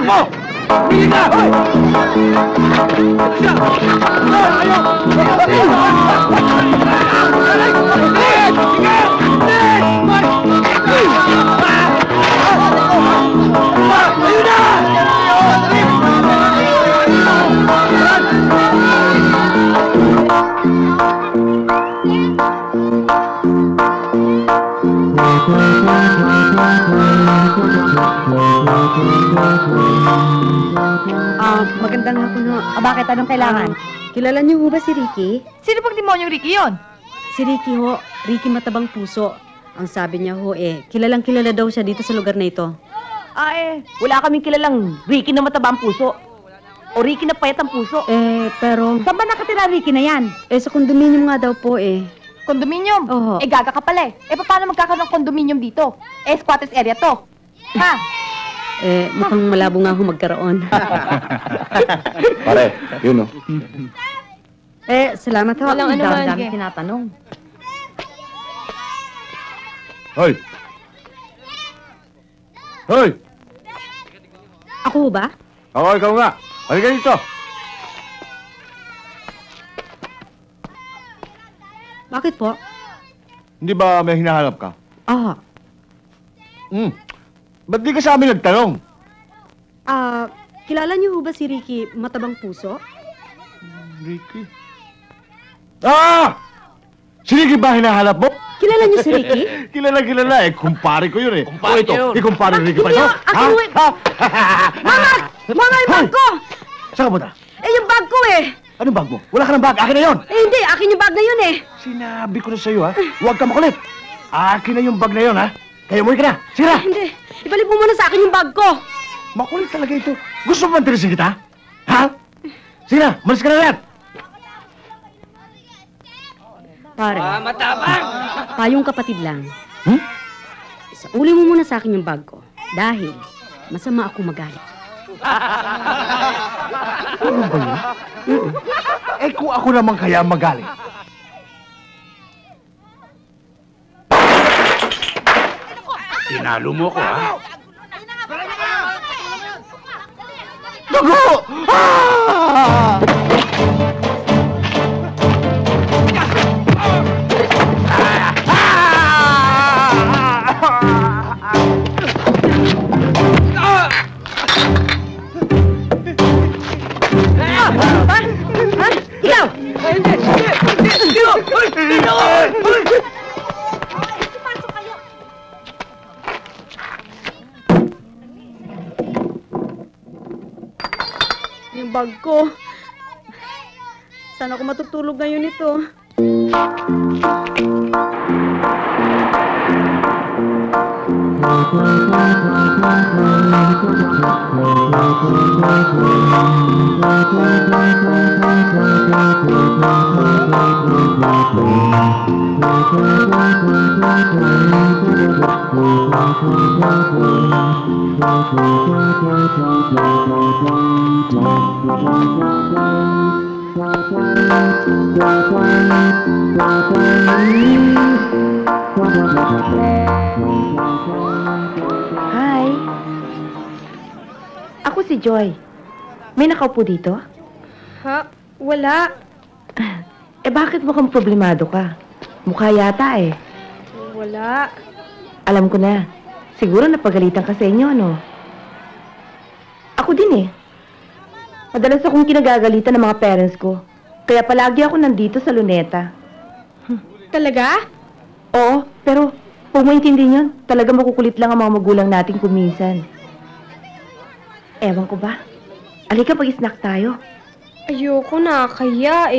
mo! Tumigil ka! Magandang hapon ho. Bakit? Anong kailangan? Kilala niyo ho ba si Ricky? Sino pang demonyong Ricky yon? Si Ricky ho. Ricky Matabang Puso. Ang sabi niya ho kilalang kilala daw siya dito sa lugar na ito. Wala kaming kilalang Ricky na matabang puso. O Ricky na payat ang puso. Pero... Saan ba nakatira Ricky na yan? sa condominium nga daw po Condominium? Oho. Gaga ka pala paano magkakaroon ng condominium dito? Squatters area to. Ha? mukhang malabo nga ho magkaroon. Pare, yun o. Salamat ho. Walang ano man. Dami tinatanong. Hoy! Hoy! Ako ba? Ako, ikaw nga. Halika dito. Bakit po? Hindi ba may hinahanap ka? Ba't di ka sa amin nagtanong? Kilala niyo ho ba si Ricky Matabang Puso? Ricky? Si Ricky ba hinahanap mo? Kilala niyo si Ricky? Kilala. Kumpare ko yun Kumpare yun. Ikumpare Ricky pa ito? Mama, yung bag ko! Saan ka punta? Yung bag ko Anong bag mo? Wala ka ng bag. Akin na yun. Hindi, akin yung bag na yun Sinabi ko na sa'yo, ha? Huwag ka makulit. Akin na yung bag na yun, ha? Kaya umuwi ka na. Sige na. Hindi, ibalik mo muna sa akin yung bag ko. Makulit talaga ito. Gusto mo mantirisin kita? Ha? Sige na, malis ka na yan. Pare, Matabang! payong kapatid lang. Uli mo muna sa akin yung bag ko. Dahil masama ako magalit. Ano ba yun? Kung ako naman kaya magalit. Tinalo mo ko, ha? Dugo! Ikaw! Yung bag ko. Sana ako matutulog ngayon ito. Hi. Ako si Joy. May nakaupo dito? Wala. Bakit mukhang problemado ka? Mukha yata Wala. Alam ko na. Siguro napagalitan ka sa inyo, no? Ako din Madalas akong kinagagalitan ng mga parents ko. Kaya palagi ako nandito sa luneta. Talaga? Oo, pero kung maintindihin nyo, talaga makukulit lang ang mga magulang natin kuminsan. Ewan ko ba? Alika, pag-snack tayo. Ayoko na, kaya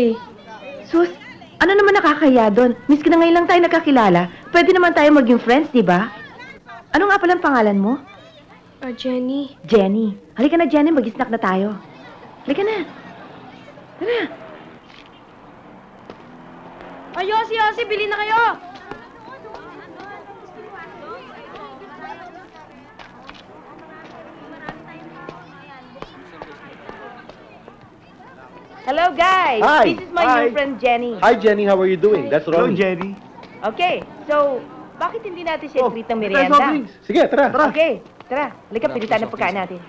Sus, ano naman nakakaya doon? Miski na ngayon lang tayo nakakilala, pwede naman tayo maging friends, di ba? Ano nga palang pangalan mo? Jenny. Jenny. Halika na, Jenny, mag-snack na tayo. Halika na. Tara. Yosi, bili na kayo! Hello, guys. Hi. This is my Hi. new friend, Jenny. Hi, Jenny. How are you doing? That's Hello, Ronnie. Jenny. Okay, so, bakit hindi natin siya treat ng Tayo, merienda? soft drinks. Sige, tara. Okay, tara. Halika, pilitan ng pagkain natin.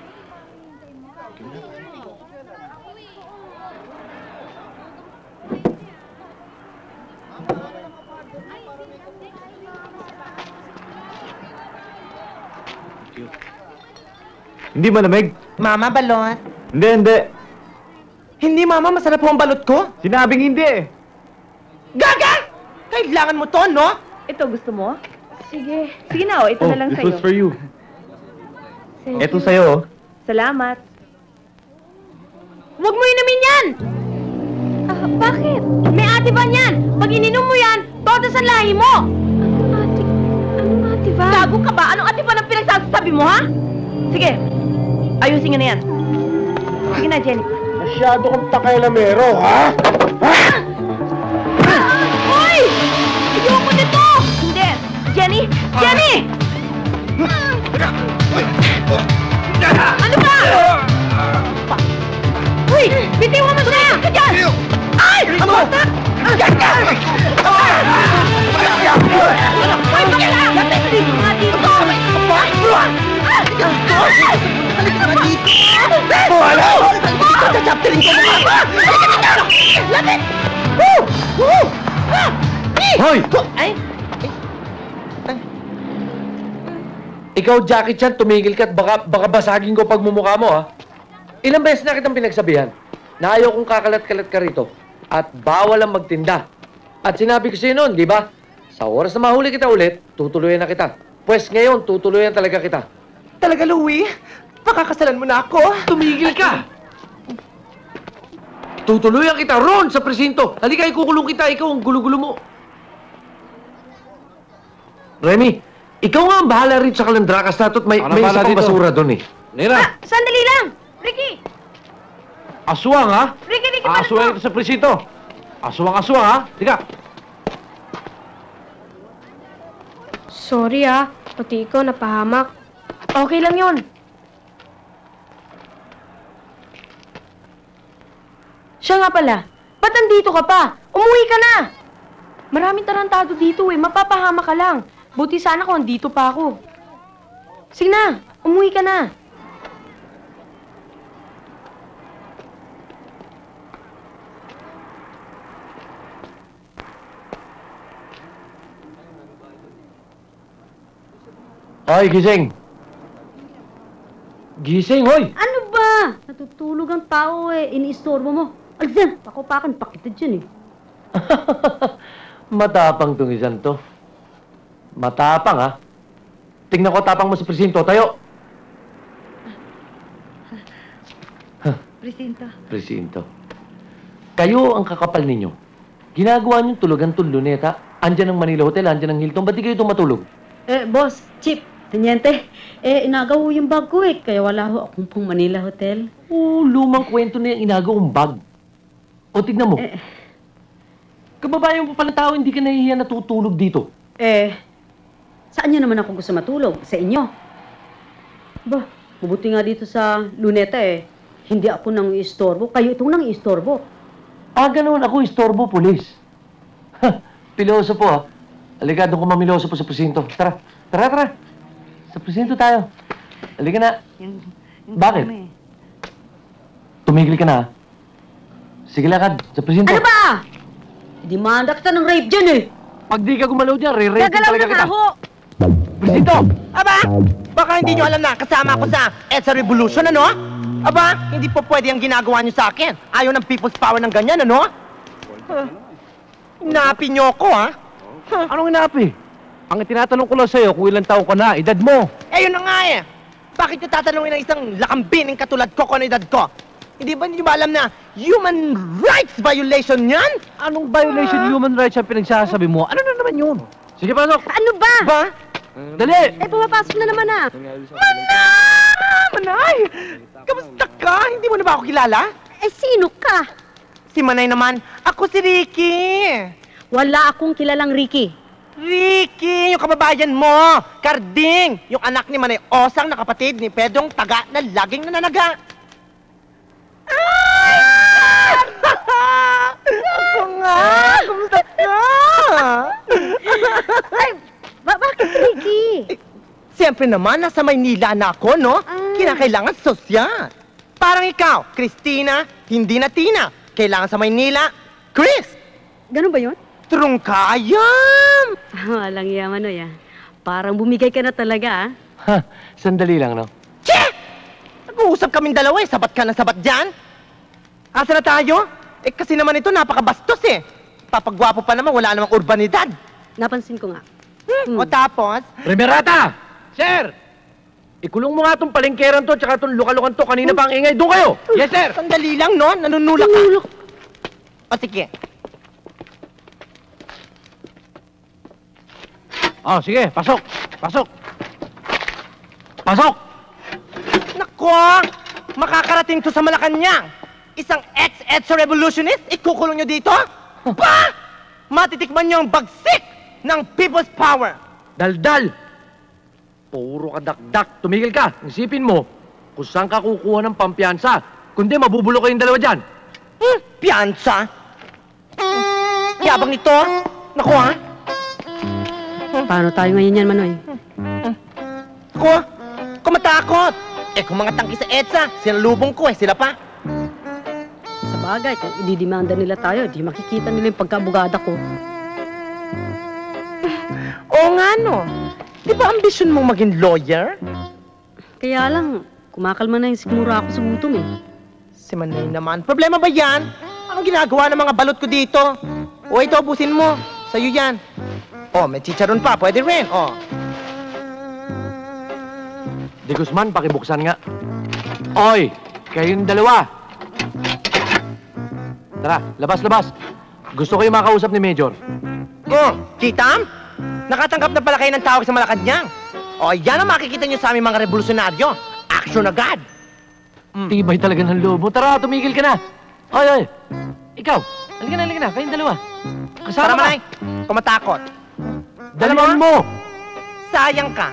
Hindi malamig. Mama, balot. Hindi, hindi. Hindi, Mama. Masarap po ang balot ko. Sinabing hindi eh. Gaga! Kailangan mo to, no? Ito, gusto mo? Sige. Sige na, ito na lang this sa'yo. was for you. Thank Ito you. sa'yo, oh. Salamat. Huwag mo inumin yan! Bakit? May atiban yan! Pag ininom mo yan, todo sa lahi mo! Anong atiba? Gago ka ba? Anong atiban ang pinagsasabi mo, ha? Sige. Ayusin nyo na yan. Sige na, Jenny. Masyado kang pakailamero, ha? Hoy! Ayoko nito! Hindi! Jenny! Jenny! Ano ba? Uy! Bitiwan mo siya! Ka dyan! Ay! Ano? Gaga! Uy, pakila! Lapit nga dito! Wala! Tataptilin ko na! Lapit! Hoy! Ay! Ikaw, Jackie Chan, tumigil ka at baka basagin ko pagmumukha mo, ha? Ilang beses na kitang pinagsabihan na ayaw kong kakalat-kalat ka rito at bawal ang magtinda. At sinabi ko sa'yo noon, di ba? Sa oras na mahuli kita ulit, tutuluyan na kita. Pwes ngayon, tutuluyan talaga kita. Talaga, Louie? Pakakasalan mo na ako? Tumigil ka! Tutuluyan kita ron sa presinto. Halika, ikukulong kita. Ikaw ang gulo-gulo mo. Remy, ikaw nga ang bahala rin sa kalandrakas na ito't may isa pang basura doon eh. Nera! Sandali lang! Ricky! Aswang, ha? Ricky, Aswang ito sa presinto. Aswang, ha? Tika. Sorry, pati ikaw napahamak. Okay lang yun. Siya nga pala. Ba't nandito ka pa? Umuwi ka na! Maraming tarantado dito eh. Mapapahama ka lang. Buti sana kung andito pa ako. Sige na, umuwi ka na. Hoy, gising! Gising, hoy! Ano ba? Natutulog ang tao iniistorbo mo. Alzan, pakupakan pa kita dyan Matapang tong isang to. Matapang, ha? Tingnan ko tapang mo sa presinto. Tayo! Presinto. Presinto. Kayo ang kakapal ninyo. Ginagawa niyong tulugan-tong luneta. Andyan ang Manila Hotel, andyan ang Hilton. Ba't di kayo tumatulog? Boss, Chip, Teniente, inagaw yung bag ko kaya wala ho akong pang Manila Hotel. Lumang kwento na yung inagawang bag. O, tignan mo. Kababayan mo pala tao, hindi ka nahihiya natutulog dito. Saan nyo naman ako gusto matulog? Sa inyo? Ba, mabuti nga dito sa luneta Hindi ako nang istorbo. Kayo itong nang istorbo. Ganoon ako, istorbo, pulis. Piloso po, ha? Halika, doon ko mamiloso po sa presinto. Tara, tara. Sa presinto tayo. Halika na. Bakit? Tumigil ka na, ha? Sige, lakad. Sa presinto. Ano ba? Hindi manda kita ng rape dyan Pag di ka gumalaw dyan, re-rape talaga kita. ho! Presinto! Aba! Baka hindi nyo alam na kasama ko sa EDSA Revolution, ano? Aba, hindi po pwede ang ginagawa nyo sa akin. Ayaw ng people's power ng ganyan, ano? Inapi nyo ako, ha? Anong inapi? Ang tinatanong ko lang sa'yo kung ilang taon ka na, edad mo. Yun na nga Bakit nyo tatanungin ng isang lakambining katulad ko kung ano edad ko? Hindi ba alam na human rights violation yan? Anong violation human rights ang pinagsasabi mo? Ano na naman yun? Sige, pasok! Ano ba? Ba? Dali! Pumapasok na naman Manay! Kamusta ka? Hindi mo na ba ako kilala? Sino ka? Si Manay naman. Ako si Ricky. Wala akong kilalang Ricky. Ricky, yung kababayan mo. Karding, yung anak ni Manay Osang na kapatid ni Pedong Taga na laging nananaga. Ako nga! Kamusta ka? Bakit Ricky? Siyempre naman, nasa Maynila na ako, no? Kinakailangan sosyal. Parang ikaw, Christina, hindi na Tina. Kailangan sa Maynila, Chris. Ganun ba yun? Trungkayam! Walang yaman, Noy, ah. Parang bumigay ka na talaga, ah. Ha, sandali lang, no? Che! Nag-uusap kaming dalawa eh. Sabat ka na sabat dyan. Asa na tayo? Eh kasi naman ito napakabastos eh. Papagwapo pa naman, wala namang urbanidad. Napansin ko nga. O tapos, Primerata! Sir! Ikulong mo nga itong palengkeran to tsaka itong lukalukan to. Kanina pa ang ingay. Doon kayo! Yes, sir! sandali lang no, nanunulak ka. O sige. Oh, sige, pasok. Pasok. Pasok! Nako! Makakarating to sa Malacanang. Isang ex-EDSA revolutionist, ikukulong nyo dito? Ba! Matitikman nyo ang bagsik ng people's power. Daldal! Puro kadakdak. Tumigil ka. Isipin mo kung saan ka kukuha ng pampiyansa. Kundi mabubulo kayong dalawa dyan. Piyansa? Yabang nito? Naku ha? Paano tayo ngayon yan, Manoy? Naku, kumatakot. Eh kung mga tangki sa EDSA, sinalubong ko eh, sila pa. Sa bagay, kung ididimanda nila tayo, di makikita nila yung pagkaabugada ko. Oo nga no. Di ba ambisyon mong maging lawyer? Kaya lang, kumakalma na yung sikmura ako sa gutom, eh. Si Manay naman. Problema ba yan? Anong ginagawa ng mga balot ko dito? O ito, busin mo. Sa'yo yan. Oh, may chicharon pa. Pwede rin. Oh. Di Guzman, pakibuksan nga. Oy! Kayong dalawa! Tara, labas-labas. Gusto ko yung makausap ni Major. Chitam? Nakatanggap na pala kayo ng tawag sa Malacanang. O, yan ang makikita nyo sa aming mga revolusyonaryo. Action agad. Tibay talaga ng loob mo. Tara, tumigil ka na. Oy, oy. Ikaw, halika na. Kayong dalawa. Kasama Tara, ka. Manay. Kumatakot. Dalihan mo! Sayang ka.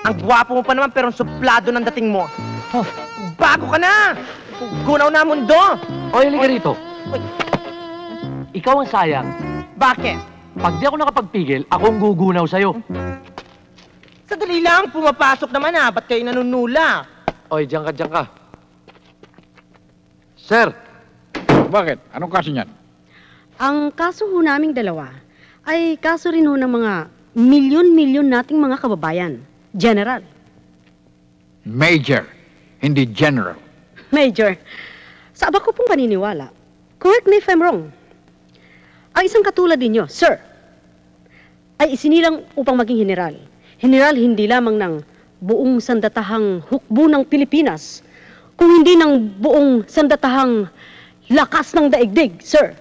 Ang gwapo mo pa naman pero ang suplado ng dating mo. Bago ka na! Gunaw na ang mundo! Oy, halika rito. Uy. Ikaw ang sayang. Bakit? Pag di ako nakapagpigil, ako ang gugunaw sa'yo. Sadali lang, pumapasok naman ha. Ba't kayo nanunula? Oy, diyan ka. Sir! Bakit? Anong kaso niyan? Ang kaso ho naming dalawa ay kaso rin ho ng mga milyon-milyon nating mga kababayan. General. Major, hindi general. Major, sa aba ko pong paniniwala, correct me if I'm wrong, ang isang katulad ninyo, sir, ay isinilang upang maging general. General hindi lamang ng buong sandatahang hukbo ng Pilipinas, kung hindi ng buong sandatahang lakas ng daigdig, sir.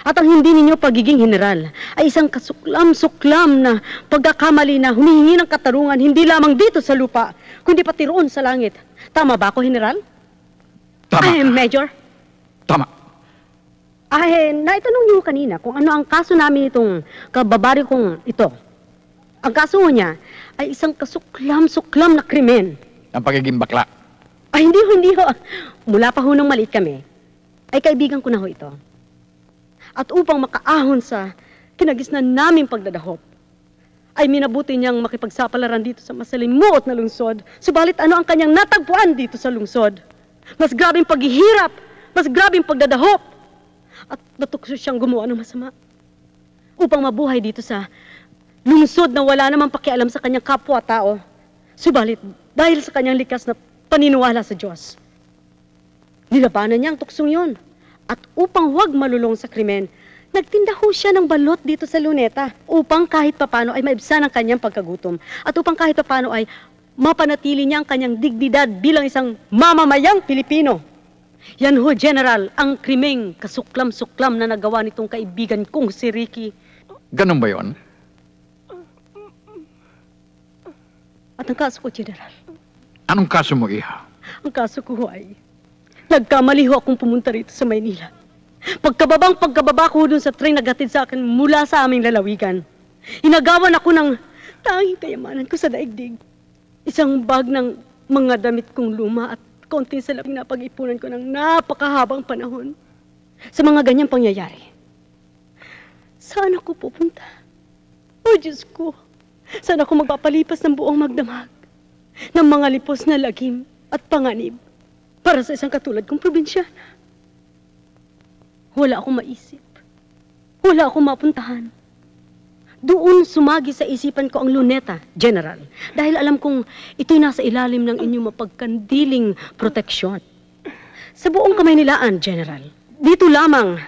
At ang hindi ninyo pagiging general ay isang kasuklam-suklam na pagkakamali na humihingi ng katarungan hindi lamang dito sa lupa, kundi pati roon sa langit. Tama ba ako, general? Tama. Ay, Major? Tama. Ay, naitanong niyo kanina kung ano ang kaso namin itong kababaryo kong ito. Ang kaso niya ay isang kasuklam-suklam na krimen. Ang pagiging bakla. Ay, hindi ho. Mula pa ho nung maliit kami, ay kaibigan ko na ho ito. At upang makaahon sa kinagisnan naming pagdadahop, ay minabuti niyang makipagsapalaran dito sa masalimuot na lungsod. Subalit ano ang kanyang natagpuan dito sa lungsod? Mas grabing paghihirap, mas grabing pagdadahop. At natukso siyang gumawa ng masama upang mabuhay dito sa lungsod na wala namang pakialam sa kanyang kapwa-tao. Subalit, dahil sa kanyang likas na paniniwala sa Diyos, nilabanan niya ang tuksong yun. At upang huwag malulong sa krimen, nagtinda ho siya ng balot dito sa Luneta upang kahit papano ay maibsan ang kanyang pagkagutom. At upang kahit papano ay mapanatili niya ang kanyang dignidad bilang isang mamamayang Pilipino. Yan ho, General, ang krimeng kasuklam-suklam na nagawa nitong kaibigan kong si Ricky. Ganun ba yon? At ang kaso ko, General, Anong kaso mo, Iha? ang kaso ko ho ay nagkamali ho akong pumunta rito sa Maynila. Pagkababa ko dun sa train na gatid sa akin mula sa aming lalawigan, inagawan ako ng tanging kayamanan ko sa daigdig. Isang bag ng mga damit kong luma at konting salaping na pag-ipunan ko ng napakahabang panahon. Sa mga ganyang pangyayari, saan ako pupunta? O Diyos ko, saan ako magpapalipas ng buong magdamag ng mga lipos na lagim at panganib? para sa isang katulad kong probinsyana. Wala akong maisip. Wala akong mapuntahan. Doon sumagi sa isipan ko ang Luneta, General, dahil alam kong ito'y nasa ilalim ng inyong mapagkandiling proteksyon. Sa buong Kamaynilaan, General, dito lamang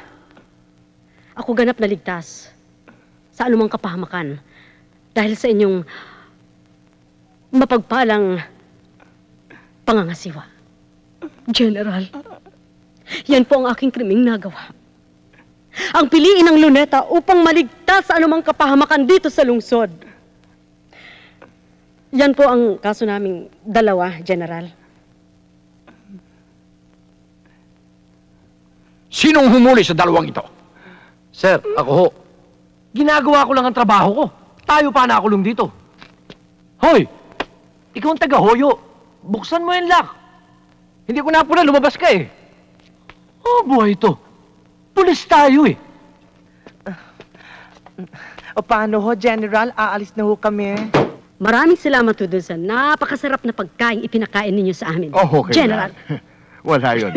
ako ganap na ligtas sa anumang kapahamakan dahil sa inyong mapagpalang pangangasiwa. General, yan po ang aking krimeng nagawa. Ang piliin ng Luneta upang maligtas sa anumang kapahamakan dito sa lungsod. Yan po ang kaso naming dalawa, General. Sinong humuli sa dalawang ito? Sir, ako ho. Ginagawa ko lang ang trabaho ko. Tayo pa nakulong dito. Hoy! Ikaw ang taga-hoyo. Buksan mo yung lock. Hindi ko na po na lumabas ka eh. Oh, buhay ito. Pulis tayo eh. O paano ho, General? Aalis na ho kami. Maraming salamat po doon sa napakasarap na pagkain ipinakain ninyo sa amin. Oh, okay General. na. Wala yun.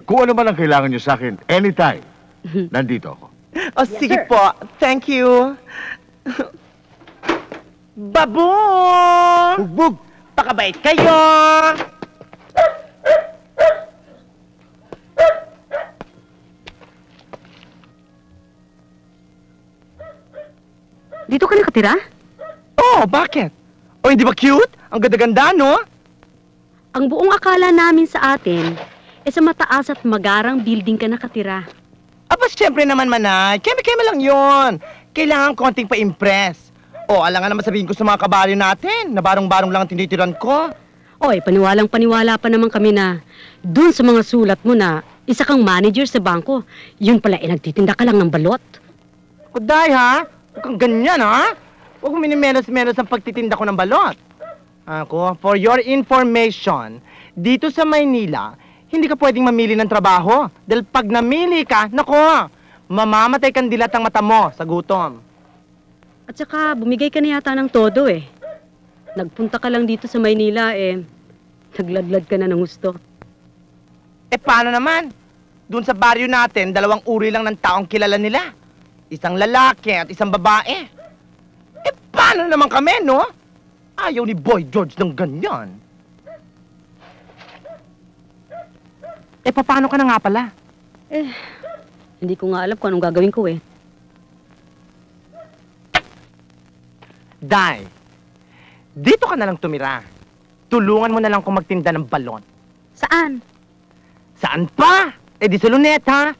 Kung ano man ang kailangan nyo sa akin, anytime, nandito ako. O sige sir. po. Thank you. Babong! Bugbog! Pakabait kayo! Dito ka nakatira? Oh, bakit? O hindi ba cute? Ang ganda-ganda, no? Ang buong akala namin sa atin, sa mataas at magarang building ka nakatira. Aba, siyempre naman, Manay. Keme-keme lang yon. Kailangan konting pa-impress. O, alangan naman sabihin ko sa mga kabaryo natin, na barong-barong lang ang tinitiran ko. Oy, paniwalang-paniwala pa naman kami na dun sa mga sulat mo na isa kang manager sa bangko, yun pala nagtitinda ka lang ng balot. Kuday, ha? Huwag kang ganyan, ha? Huwag mo minimelos-melos ang pagtitinda ko ng balot. Ako, for your information, dito sa Maynila, hindi ka pwedeng mamili ng trabaho. Dahil pag namili ka, nako, mamamatay kang dilat ang mata mo sa gutom. At saka, bumigay ka na yata ng todo eh. Nagpunta ka lang dito sa Maynila nagladlad ka na ng gusto. Eh, paano naman? Doon sa baryo natin, 2 uri lang ng taong kilala nila. Isang lalaki at isang babae. Eh, paano naman kami, no? Ayaw ni Boy George ng ganyan. Eh, paano ka na nga pala? Hindi ko nga alam kung anong gagawin ko eh. Day, dito ka na lang tumira. Tulungan mo na lang kung magtinda ng balon. Saan? Saan pa? Eh, di sa Luneta.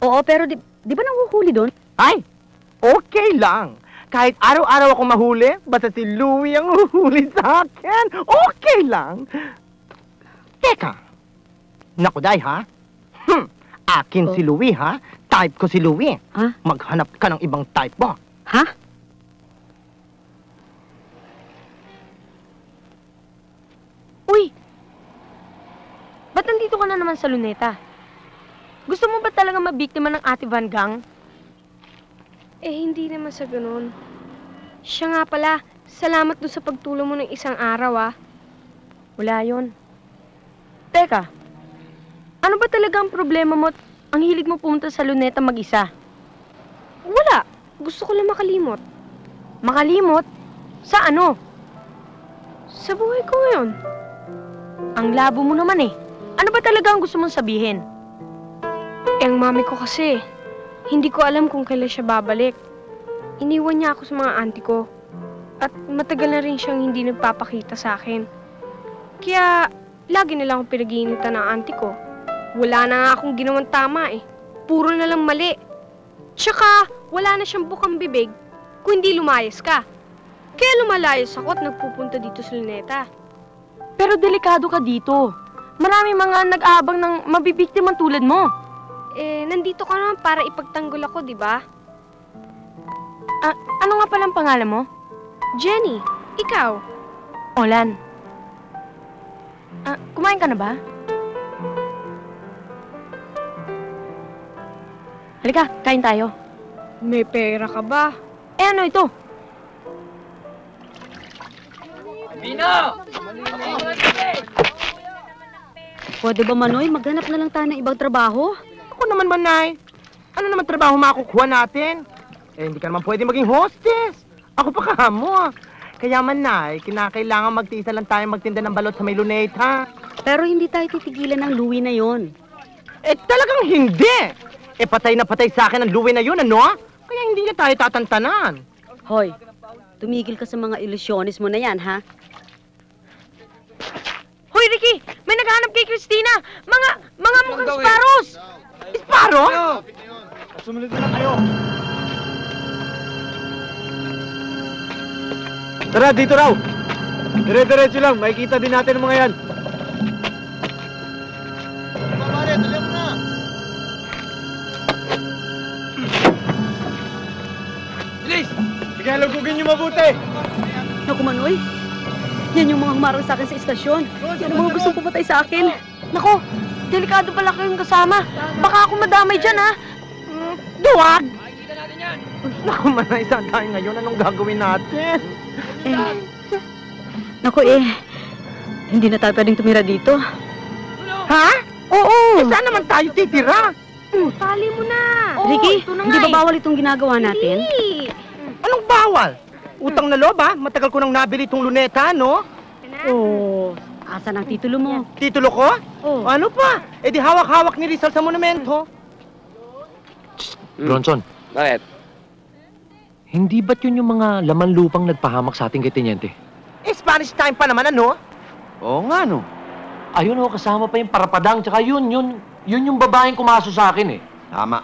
Oo, pero di ba nanguhuli doon? Ay, okay lang. Kahit araw-araw ako mahuli, basta si Louie ang huhuli sa akin, okay lang. Teka, naku, Day, ha? Akin si Louie, ha? Type ko si Louie. Ha? Maghanap ka ng ibang type mo. Ha? Uy! Ba't nandito ka na naman sa Luneta? Gusto mo ba talaga mabiktima ng Ate Van Gang? Hindi naman sa ganun. Siya nga pala, salamat doon sa pagtulong mo ng isang araw, Wala yon. Teka, ano ba talaga ang problema mo at ang hilig mo pumunta sa Luneta mag-isa? Wala. Gusto ko lang makalimot. Makalimot? Sa ano? Sa buhay ko ngayon. Ang labo mo naman eh. Ano ba talaga ang gusto mong sabihin? Ang mami ko kasi, hindi ko alam kung kailan siya babalik. Iniwan niya ako sa mga auntie ko. At matagal na rin siyang hindi nagpapakita sa akin. Kaya, lagi na lang akong pinag-iinitan ng auntie ko. Wala na nga akong ginawang tama eh. Puro na lang mali. Tsaka, wala na siyang bukang bibig kung hindi lumayas ka. Kaya lumalayas ako at nagpupunta dito sa Luneta. Pero delikado ka dito. Maraming mga nag-aabang ng mabibiktimang tulad mo. Nandito ka naman para ipagtanggol ako, di ba? Ano nga palang pangalan mo? Jenny, ikaw? Olan. Kumain ka na ba? Halika, kain tayo. May pera ka ba? Ano ito? Pwede ba, Manoy? Maghanap na lang tayo ng ibang trabaho? Ako naman, Manay. Ano naman trabaho makukuha natin? Eh, hindi ka naman pwede maging hostess. Ako pa kamo. Kaya, Manay, kinakailangan magtiisa lang tayo magtinda ng balot sa may luneta. Pero hindi tayo titigilan ng luwi na yon. Eh, talagang hindi. Eh, patay na patay sa akin ang luwi na yun, ano? Kaya hindi niya tayo tatantanan. Hoy, tumigil ka sa mga ilusyonis mo na yan, ha? Hoy, Ricky! May naghahanap kay Christina! Mga mukhang sparrows! Isparo? Sumunod na lang kayo. Tara, dito raw. Dire-diretso lang. Makikita din natin ang mga yan. Pare, dalihan mo na. Bilis! Sige, lugugin niyo mabuti. Naku, Manoy. Yan yung mga humarang sa akin sa istasyon. Yan ang mga gustong pumatay sa akin. Nako, delikado pala kayong kasama. Baka ako madamay dyan, ha? Duwag! Naku, Manay, saan tayo ngayon? Anong gagawin natin? Naku, hindi na tayo pwedeng tumira dito. Ha? Oo! Eh, saan naman tayo titira? Tali mo na. Ricky, ito na hindi nga ba bawal itong ginagawa natin? Anong bawal? Utang na loob, ha? Matagal ko nang nabili itong luneta, no? Oo. Asan ang titulo mo? Titulo ko? Oo. Ano pa? Eh di hawak-hawak ni Rizal sa monumento. Bronson, Bakit? hindi ba't yun yung mga laman lupang nagpahamak sa ating kay Teniente? Eh, Spanish time pa naman, ano? Oo nga, no. Ayun o, kasama pa yung parapadang, tsaka yun yung babaeng kumaso sa akin eh. Tama.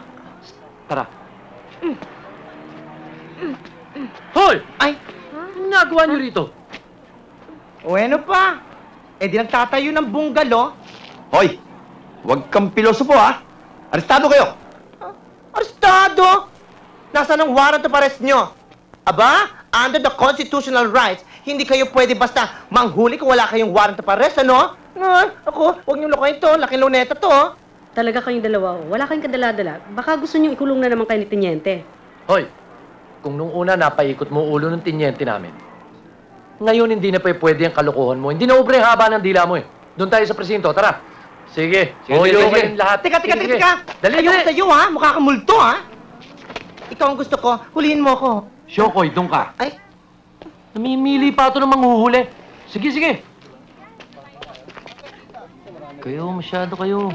Tara. Hoy! Ay, Anong nagawa niyo rito? o ano pa? Eh di nagtatayo ng bungalo. Hoy! Huwag kang pilosopo, ha? Arestado kayo! Arestado! Nasaan ang warrant of arrest nyo? Aba, under the constitutional rights, hindi kayo pwede basta manghuli kung wala kayong warrant of arrest, ano? Ako, huwag niyong lokohin to. Laking luneta to. Talaga kayong dalawa, wala kayong kadala-dala. Baka gusto niyong ikulong na naman kayo ni Teniente. Hoy! Kung nung una napaikot mo ulo ng Teniente namin, ngayon hindi na pa pwede ang kalokohan mo. Hindi na ubre ang haba ng dila mo eh. Doon tayo sa presinto, tara. Sige, hoyo kayong lahat. Teka. Sige. Dali, Dali, ayoko sa'yo, ha? Mukha kang multo, ha? Ikaw ang gusto ko. Hulihin mo ako. Shokoy, doon ka. Ay, Namimili pa ito ng manghuhuli. Sige. Kayo, masyado kayo.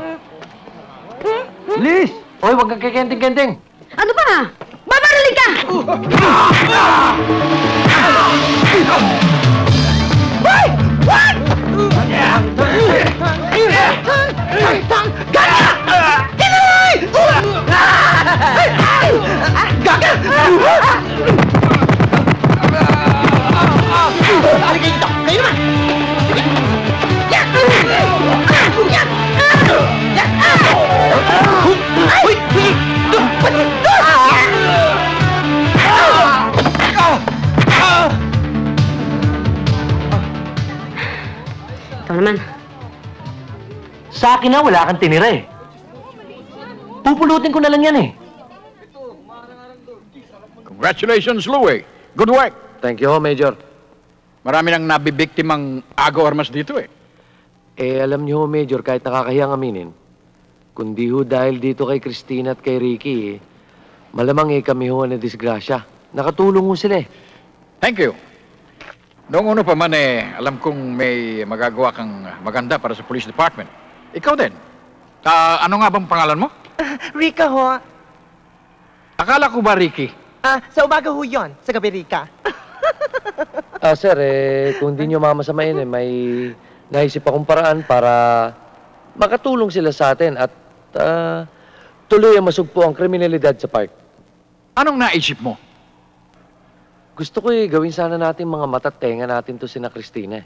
Liz! Hoy, wag kang kikenting-kenting. Ano ba? Babarili ka! Ikaw naman. Sa akin na, wala kang tinira eh. Pupulutin ko na lang yan eh. Congratulations, Louie. Good work. Thank you, Major. Marami nang nabibiktimang agaw armas dito eh. Alam niyo, Major, kahit nakakahiyang aminin, kundi ho dahil dito kay Christina at kay Ricky, malamang kami ho na disgrasya. Nakatulong ho sila eh. Thank you. Noong uno pa man alam kong may magagawa kang maganda para sa police department. Ikaw din. Ano nga bang pangalan mo? Rika ho. Akala ko ba, Ricky? Sa umaga ho yun. Sa gabi, Rika. Sir, kung di nyo mamasamain may naisip akong paraan para makatulong sila sa atin at tuloy ang masugpo ang kriminalidad sa park. Anong naisip mo? Gusto ko gawin sana natin mga matatenga natin to sina Christina.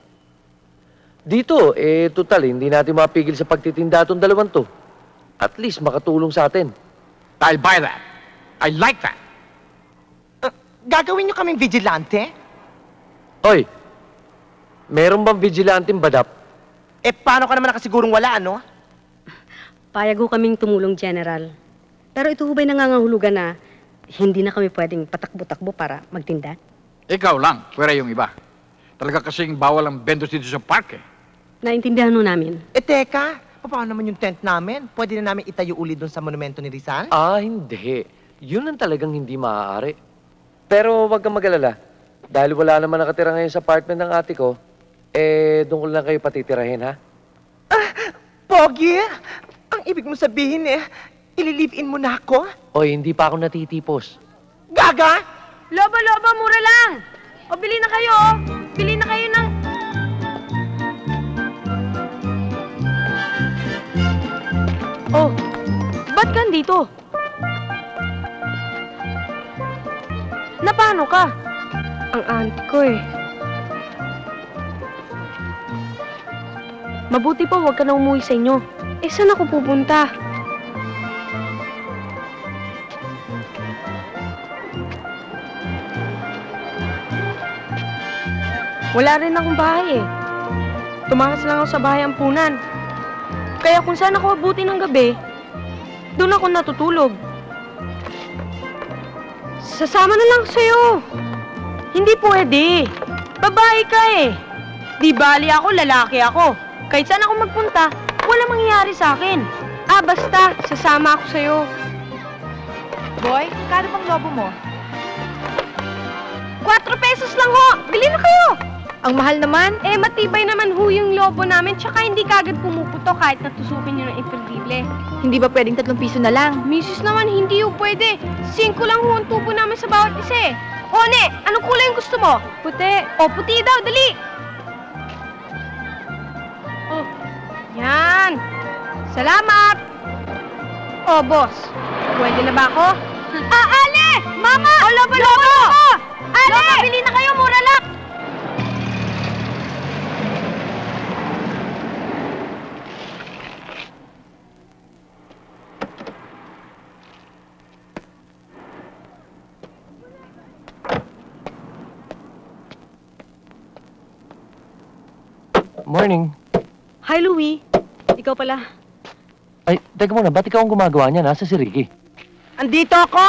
Dito, total, hindi natin mapigil sa pagtitinda itong dalawang to. At least makatulong sa atin. I'll buy that. I like that. Gagawin nyo kaming vigilante? Hoy, meron bang vigilanteng badap? Eh, paano ka naman nakasigurong wala, ano? Payag ho kaming tumulong, General. Pero ito ho ba'y nangangahulugan na hindi na kami pwedeng patakbo-takbo para magtinda? Ikaw lang, pwera yung iba. Talaga kasing bawal ang bendos dito sa park eh. Naintindihan ho namin. Eh, teka. Paano naman yung tent namin? Pwede na namin itayo uli doon sa monumento ni Rizal? Ah, hindi. Yun ang talagang hindi maaari. Pero wag kang mag-alala. Dahil wala naman nakatira ngayon sa apartment ng ate ko, doon ko lang kayo patitirahin, ha? Pogi! Ang ibig mo sabihin ililive-in mo na ako? Oy, hindi pa ako natitipos. Gaga! Lobo, mura lang! O, bili na kayo, oh! Bili na kayo ng... Oh, ba't ka dito? Napano ka? Ang auntie ko eh. Mabuti pa, huwag ka na umuwi sa inyo. Eh, saan ako pupunta? Wala rin akong bahay eh. Tumakas lang ako sa bahay ampunan. Kaya kung saan ako abuti ng gabi, doon ako natutulog. Sasama na lang sa'yo. Hindi pwede. Babae ka eh. Di bali ako, lalaki ako. Kahit saan ako magpunta, walang mangyayari sa akin. Basta, sasama ako sa'yo. Boy, kano bang lobo mo? 4 pesos lang ho! Bili na kayo! Ang mahal naman. Eh, matibay naman ho yung lobo namin, tsaka hindi kagad pumuputo kahit natusukin nyo ng imperdible. Hindi ba pwedeng 3 piso na lang? Misis naman, hindi ho pwede. 5 lang ho ang tubo namin sa bawat isa eh. One, anong kulay yung gusto mo? Puti. O, puti daw, dali! Oh, yan. Salamat! O, boss, pwede na ba ako? Ale! Mama! O, lobo! Ale! Lobo, bili na kayo, mura lang! Morning. Hi, Louie. Ikaw pala. Ay, teka muna, ba't ikaw ang gumagawa niya? Nasa si Ricky. Andito ako!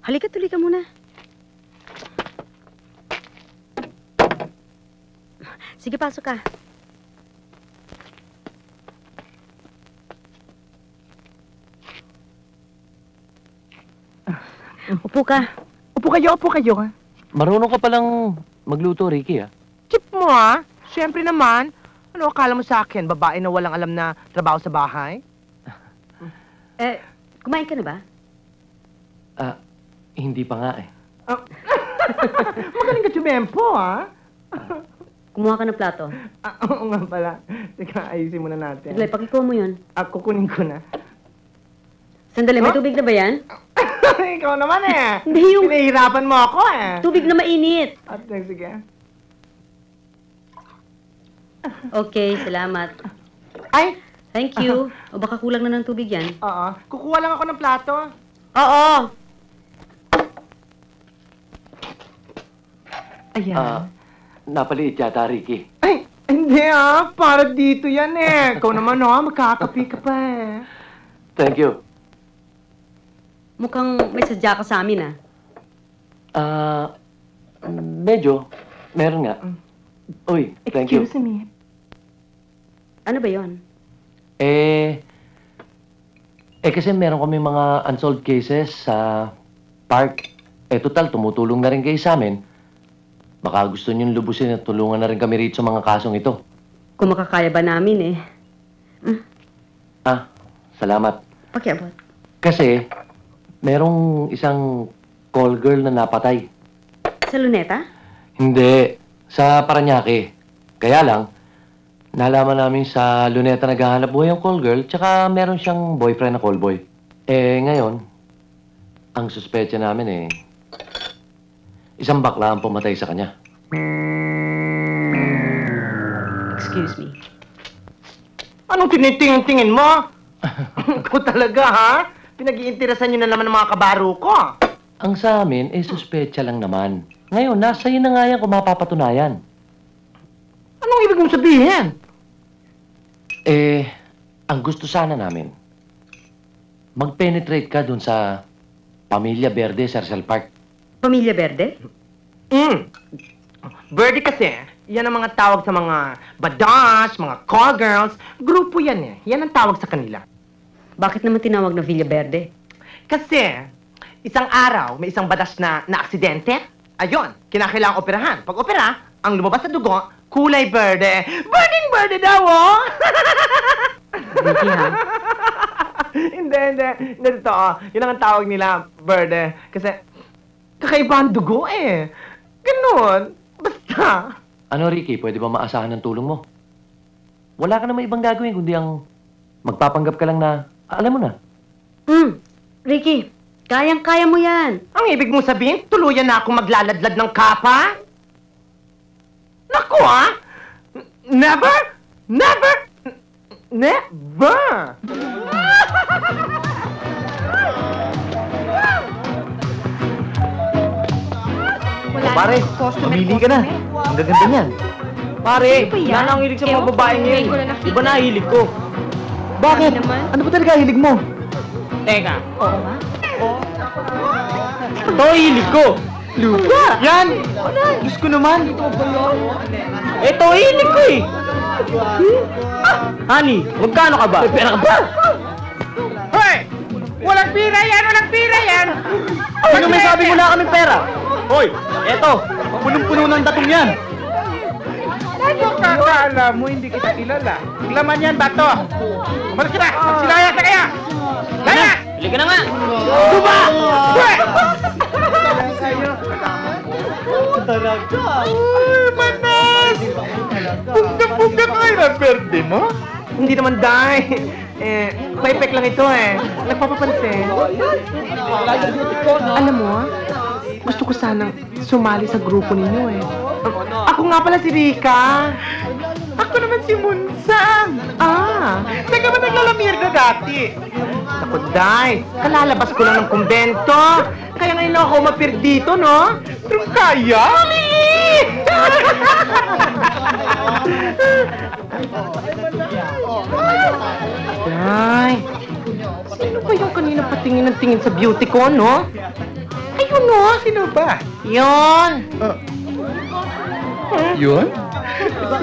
Halika, tuloy ka muna. Sige, pasok ka. Upo ka. Upo kayo. Marunong ka palang magluto, Ricky, ah. Chip mo Siyempre naman. Ano akala mo sa akin? Babae na walang alam na trabaho sa bahay? Kumain ka na ba? Hindi pa nga eh. Magaling ka tumempo, Kumuha ka ng plato. Oo nga pala. Teka, ayusin muna natin. Sige, pakikuha mo yun. Kukunin ko na. Sandali, may tubig na ba yan? Ikaw naman Hindi yung- Pinahirapan mo ako Tubig na mainit. Sige. Okay, salamat. Ay! Thank you. O baka kulang na ng tubig yan. Oo. Kukuha lang ako ng plato. Oo! Ayan. Napaliit yata, Ricky. Ay! Hindi para dito yan Ikaw naman magkakapi ka pa Thank you. Mukhang may sadya ka sa amin, Medyo. Meron nga. Uy, thank you. Excuse me. Ano ba yon? Kasi meron kami mga unsolved cases sa park. Total, tumutulong na rin kayo sa amin. Baka gusto niyong lubusin at tulungan na rin kami rito sa mga kasong ito. Kung makakaya ba namin Salamat. Pakiabot. Kasi, merong isang call girl na napatay. Sa luneta? Hindi, sa Paranaque. Kaya lang, nalaman namin sa Luneta naghahanap buhay ang call girl, tsaka meron siyang boyfriend na call boy. Ngayon, ang suspecha namin isang bakla ang pumatay sa kanya. Excuse me. Anong tinitingin-tingin mo? Ikaw talaga, Pinag-iinteresan nyo na naman ang mga kabaro ko. Ang sa amin, suspecha lang naman. Ngayon, nasa iyo na nga yan kung mapapatunayan. Anong ibig mong sabihin? Ang gusto sana namin, mag-penetrate ka dun sa Pamilya Verde, Cercel Park. Pamilya Verde? Birdie kasi, Yan ang mga tawag sa mga badass, mga call girls. Grupo yan eh. Yan ang tawag sa kanila. Bakit naman tinawag na Villa Verde? Kasi, isang araw, may isang badas na aksidente. Ayun, kinakailangang operahan. Pag opera, ang lumabas na dugo, kulay berde. Berding berde daw, oh! Ricky, ha? Hindi, totoo. Yun ang tawag nila, berde. Kasi, kakaiba ang dugo eh. Ganun. Basta. Ano, Ricky, pwede ba maasahan ng tulong mo? Wala ka naman ibang gagawin kundi ang magpapanggap ka lang na, alam mo na. Ricky, kayang-kaya mo yan. Ang ibig mong sabihin, tuluyan na akong maglaladlad ng kapa? Naku, ah! Never! Never! Never! Pare, mamili ka na. Ang gaganda niyan. Pare, yan ang hilig sa mga babae ngayon. Iba na hilig ko. Bakit? Ano ba talaga hilig mo? Teka. Oo ba? Ito ang hilig ko. Lupa! Yan! Diyos ko naman. Ito ang hilig ko eh. Honey, magkano ka ba? May pera ka ba? Hoy! Walang pira yan! Walang pira yan! Ano may sabi mo na kami pera? Hoy! Eto! Punong-puno ng datong yan. Ano kakala mo hindi kita kilala? Laman yan, bato! Umalis ka na! Magsilaya sa kaya! Laya! Bili ka na nga! Duba! Hoy! Uy, manas! Bugda-bugda ka kayo na berde mo? Hindi naman, Day. Paypek lang ito eh. Nagpapapansin. Alam mo, gusto ko sanang sumali sa grupo ninyo eh. Ako nga pala si Rika. Ako naman si Munsang! Teka ba naglalamir ka dati? Ako, Day. Kalalabas ko lang ng kumbento. Kaya ngayon lang ako umapir dito, no? Pero kaya? Day. Sino ba yung kanina patingin ng tingin sa beauty ko, no? Ayun, no? Sino ba? Yun. Yun?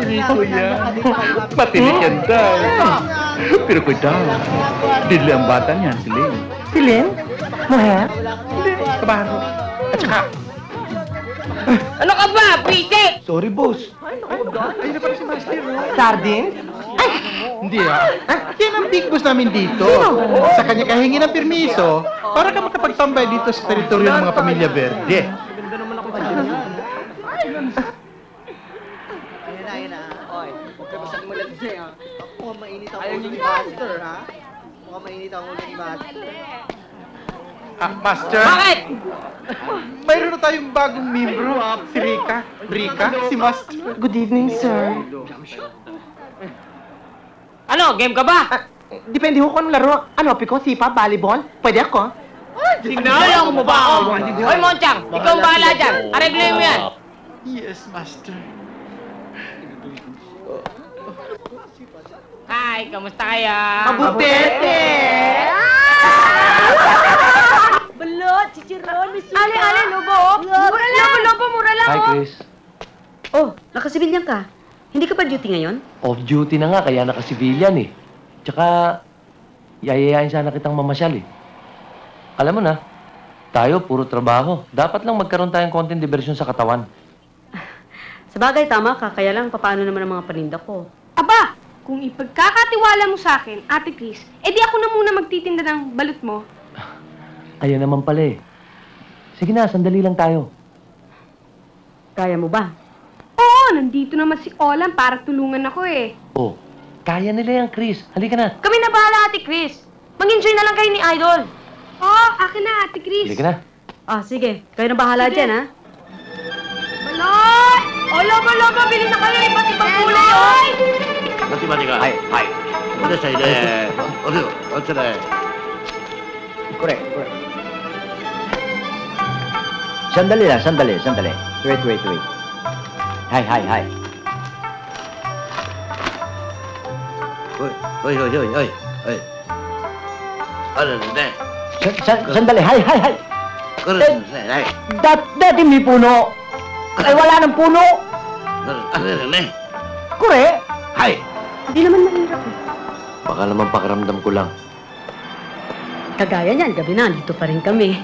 Hindi ko yan. Matinik yan daw. Pero ko daw. Dili ang bata niyan, si Lynn. Si Lynn? Muher? Hindi, kabaro. At saka, Ano ka ba, Pitik? sorry, boss. Ayun na pala si Master, no? Sardine? Hindi yan ang big boss namin dito. Sa kanya kahingi ng permiso para ka makapagtambay dito sa teritoryo ng mga pamilya Verde. Master? Bakit? Mayroon na tayong bagong membro, si Rika. Rika, si Master. Good evening, sir. Ano, game ka ba? Depende ho kung anong laro. Ano, piko, sipa, volleyball? Pwede ako. Sinayang mo ba ako? Hoy, Monchang, ikaw ang bahala dyan. Aregloy mo yan. Yes, Master. Hi, kamusta kaya? Mabutete! Balot, chichiron, may suka. Ale, lobo. Mura lang. Lobo, mura lang. Hi, oh. Chris. Oh, nakasibilyan ka. Hindi ka pa duty ngayon? Off duty na nga, kaya naka-civilian eh. Tsaka, yayayain sana kitang mamasyal eh. Alam mo na, tayo puro trabaho. Dapat lang magkaroon tayong konting diversyon sa katawan. Sa bagay, tama ka. Kaya lang, papaano naman ang mga paninda ko? Aba, kung ipagkakatiwala mo sa akin, Ate Chris, edi ako na muna magtitinda ng balut mo. Ayan naman pala eh. Sige na, sandali lang tayo. Kaya mo ba? Oo, nandito naman si Olan para tulungan ako eh. Oh, kaya nila yan, Chris. Halika na. Kami na bahala, Ate Chris. Mag-enjoy na lang kayo ni Idol. Oo, akin na, Ate Chris. Halika na. Ah, sige. Kayo na bahala Sige. dyan, ha? Balot! O, lobo, bili na kayo. Iba't ibang kulay, oy! 待ちがはいはいお出しゃいねおでおつれこれ。Sandali lang, sandali. Wait. Hay. おいあれですね Sandali, hay. これですねはい Dati may puno. Ay, wala ng puno. Kure! Hay! Hindi naman mahirap eh. Baka naman pakiramdam ko lang. Kagaya niyan, gabi na, dito pa rin kami.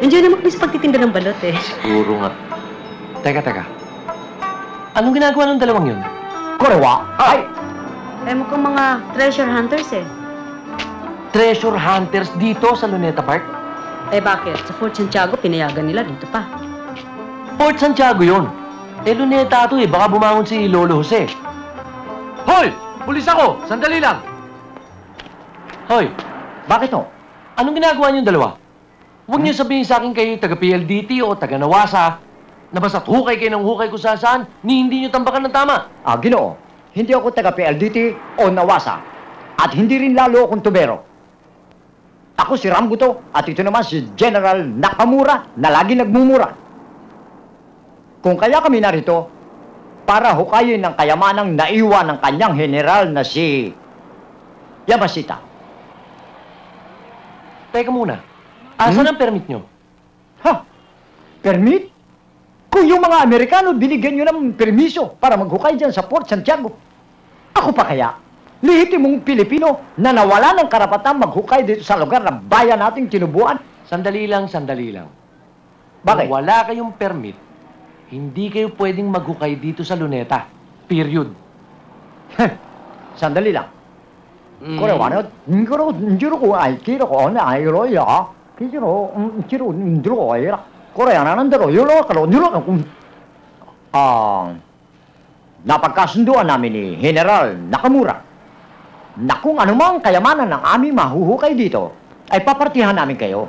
Enjoy naman kami sa pagtitinda ng balot eh. Siguro nga. Teka. Anong ginagawa ng dalawang yun? Kurewa! Ay! Eh, mukhang mga treasure hunters eh. Treasure hunters dito sa Luneta Park? Eh, bakit? Sa Fort Santiago, pinayagan nila dito pa. Fort Santiago yun. Eh, Luneta to eh. Baka bumangon si Lolo Jose. Hoy! Pulis ako! Sandali lang! Hoy! Bakit no? Anong ginagawa niyong dalawa? Huwag niyo sabihin sa akin kayo taga-PLDT o taga-Nawasa na basta't hukay kayo ng hukay kung saan ni hindi niyo tambakan ng tama. Ginoo, hindi ako taga-PLDT o Nawasa. At hindi rin lalo akong tubero. Ako si Rambuto at ito naman si General Nakamura na lagi nagmumura. Kung kaya kami narito, para hukayin ng kayamanang naiwan ng kanyang general na si Yamashita. Teka muna. Asan ang permit niyo? Ha? Permit? Kung yung mga Amerikano binigyan nyo ng permiso para maghukay dyan sa Fort Santiago, ako pa kaya, lehitimong Pilipino na nawala ng karapatang maghukay dito sa lugar na bayan nating tinubuan? Sandali lang. Bakit? Kung wala kayong permit, hindi kayo pwedeng maghukay dito sa Luneta. Period. Sandali lang. Kore wano, njuro ko ay kiro ko na ay ro ya. Kiro njuro ay ra. Kore ana nandaro yulo kalo njuro ka kung napagkasunduan namin ni General Nakamura na kung anumang kayamanan ng aming mahuhukay dito ay papartihan namin kayo.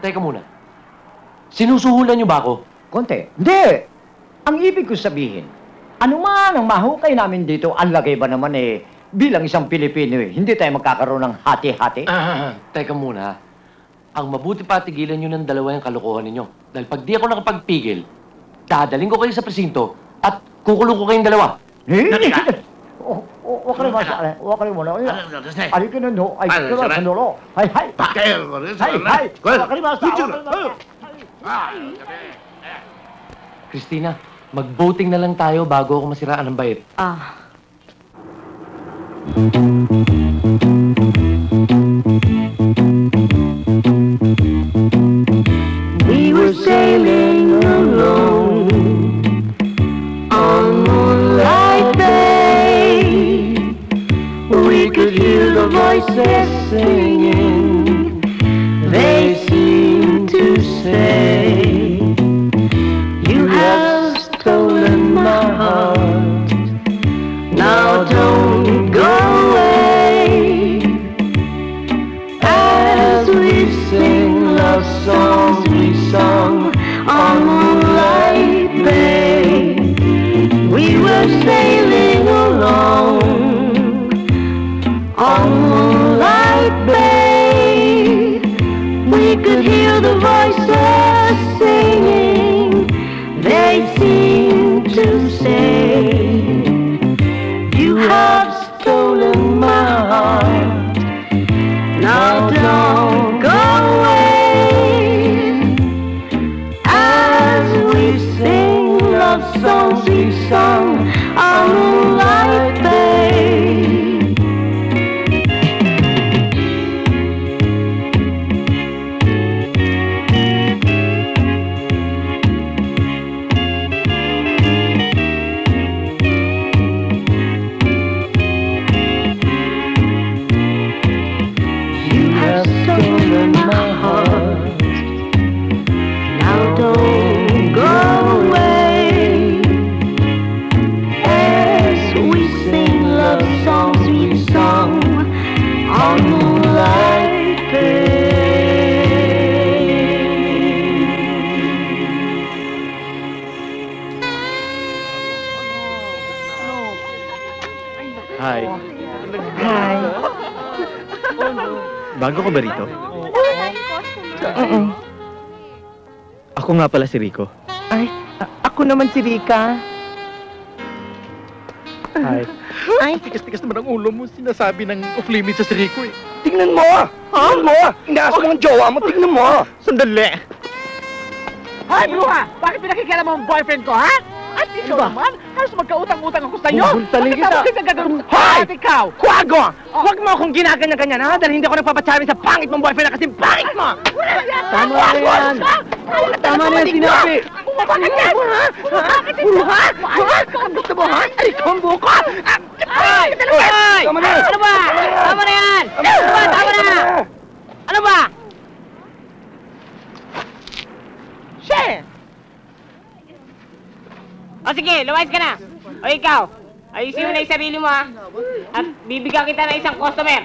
Teka muna. Sinusuhulan niyo ba ako? Konti. Hindi! Ang ibig ko sabihin, anuman ang mahukay namin dito, ang lagay ba naman bilang isang Pilipino hindi tayo magkakaroon ng hati-hati? Teka muna. Ang mabuti pa tigilan nyo ng dalawa yung kalokohan ninyo. Dahil pag di ako nakapagpigil, dadaling ko kayo sa presinto at kukulong ko kayong dalawa. Huwag ka rin muna. Ari ka na no. Ay, kaya sa nolo. Hay. Hay. Huwag ka rin masa. Christina, mag-voting na lang tayo bago ako masiraan ng bait. We were sailing alone on Moonlight Bay. We could hear the voices singing. They seemed to say, "You have stolen my heart. Now don't go away." As we sing love songs we sung on Moonlight Bay, we were sailing along on Moonlight Bay. We could hear the voices singing. They seemed to say, "You have stolen my heart. Now don't go away." As we sing love songs we sung on Moonlight Bay. You have stolen my heart. Now don't go away. As we sing love songs we sung on Moonlight Bay. Hi. Hi. Bago ko ba rito? Ako nga pala si Rico. Ay, ako naman si Rika. Hi. Ay, Tigas-tigas naman ang ulo mo. Sinasabi ng off-limit sa si Rico eh. Tingnan mo! Tingnan mo! Inaas mo ang jowa mo, tingnan mo! Sandali! Hoy, bruha! Bakit pinakikialam mo ang boyfriend ko, ha? At Ikaw naman, halos magkautang-utang ako sa'yo. Bubuntali kita. Pagkatapos kita ganun. Hoy! At ikaw, Kuago! Huwag mo akong ginaganyan-ganyan, ha? Dahil hindi ako nagpapasabi sa pangit mong boyfriend na kasi pangit mo! Tama na yan. Tama na yan, sinabi. Bakit yan? Bakit ito, ha? Ang gusto mo, ha? Ay, kombo ko! Ay! Ay! Ano ba? Tama na yan! Tama na! Ano ba? Shit! O sige, lumayas ka na. O ikaw, ayusin mo na yung sarili mo ha. At bibigyan kita ng isang customer.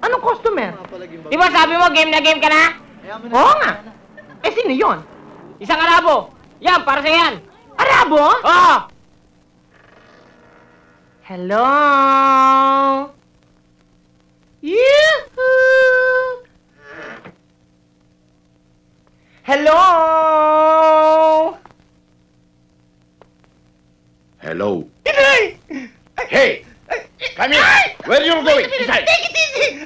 Anong customer? Di ba sabi mo game na game ka na? Oo nga. Eh, sino yun? Isang Arabo. Yan, para sa yan. Arabo? Oo. Hello? Yoo-hoo! Hello? Hello. Inay! Hey! Come here! Where you going? Inside! Take it easy!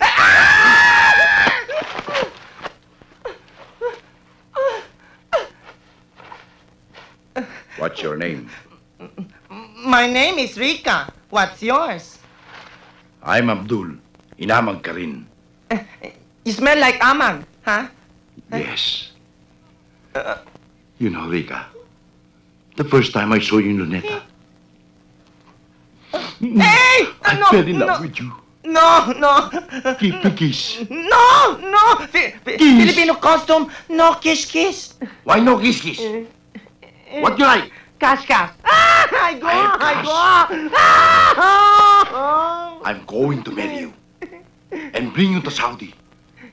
What's your name? My name is Rika. What's yours? I'm Abdul. Inamag ka rin. You smell like amag, huh? Yes. You know, Rika, the first time I saw you in Luneta, Hey! I No, fell in love no. with you. No, no. Give me kiss. No, no. Filipino costume, no kiss. Why no kiss? What you like? Cash. I go. I'm going to marry you and bring you to Saudi.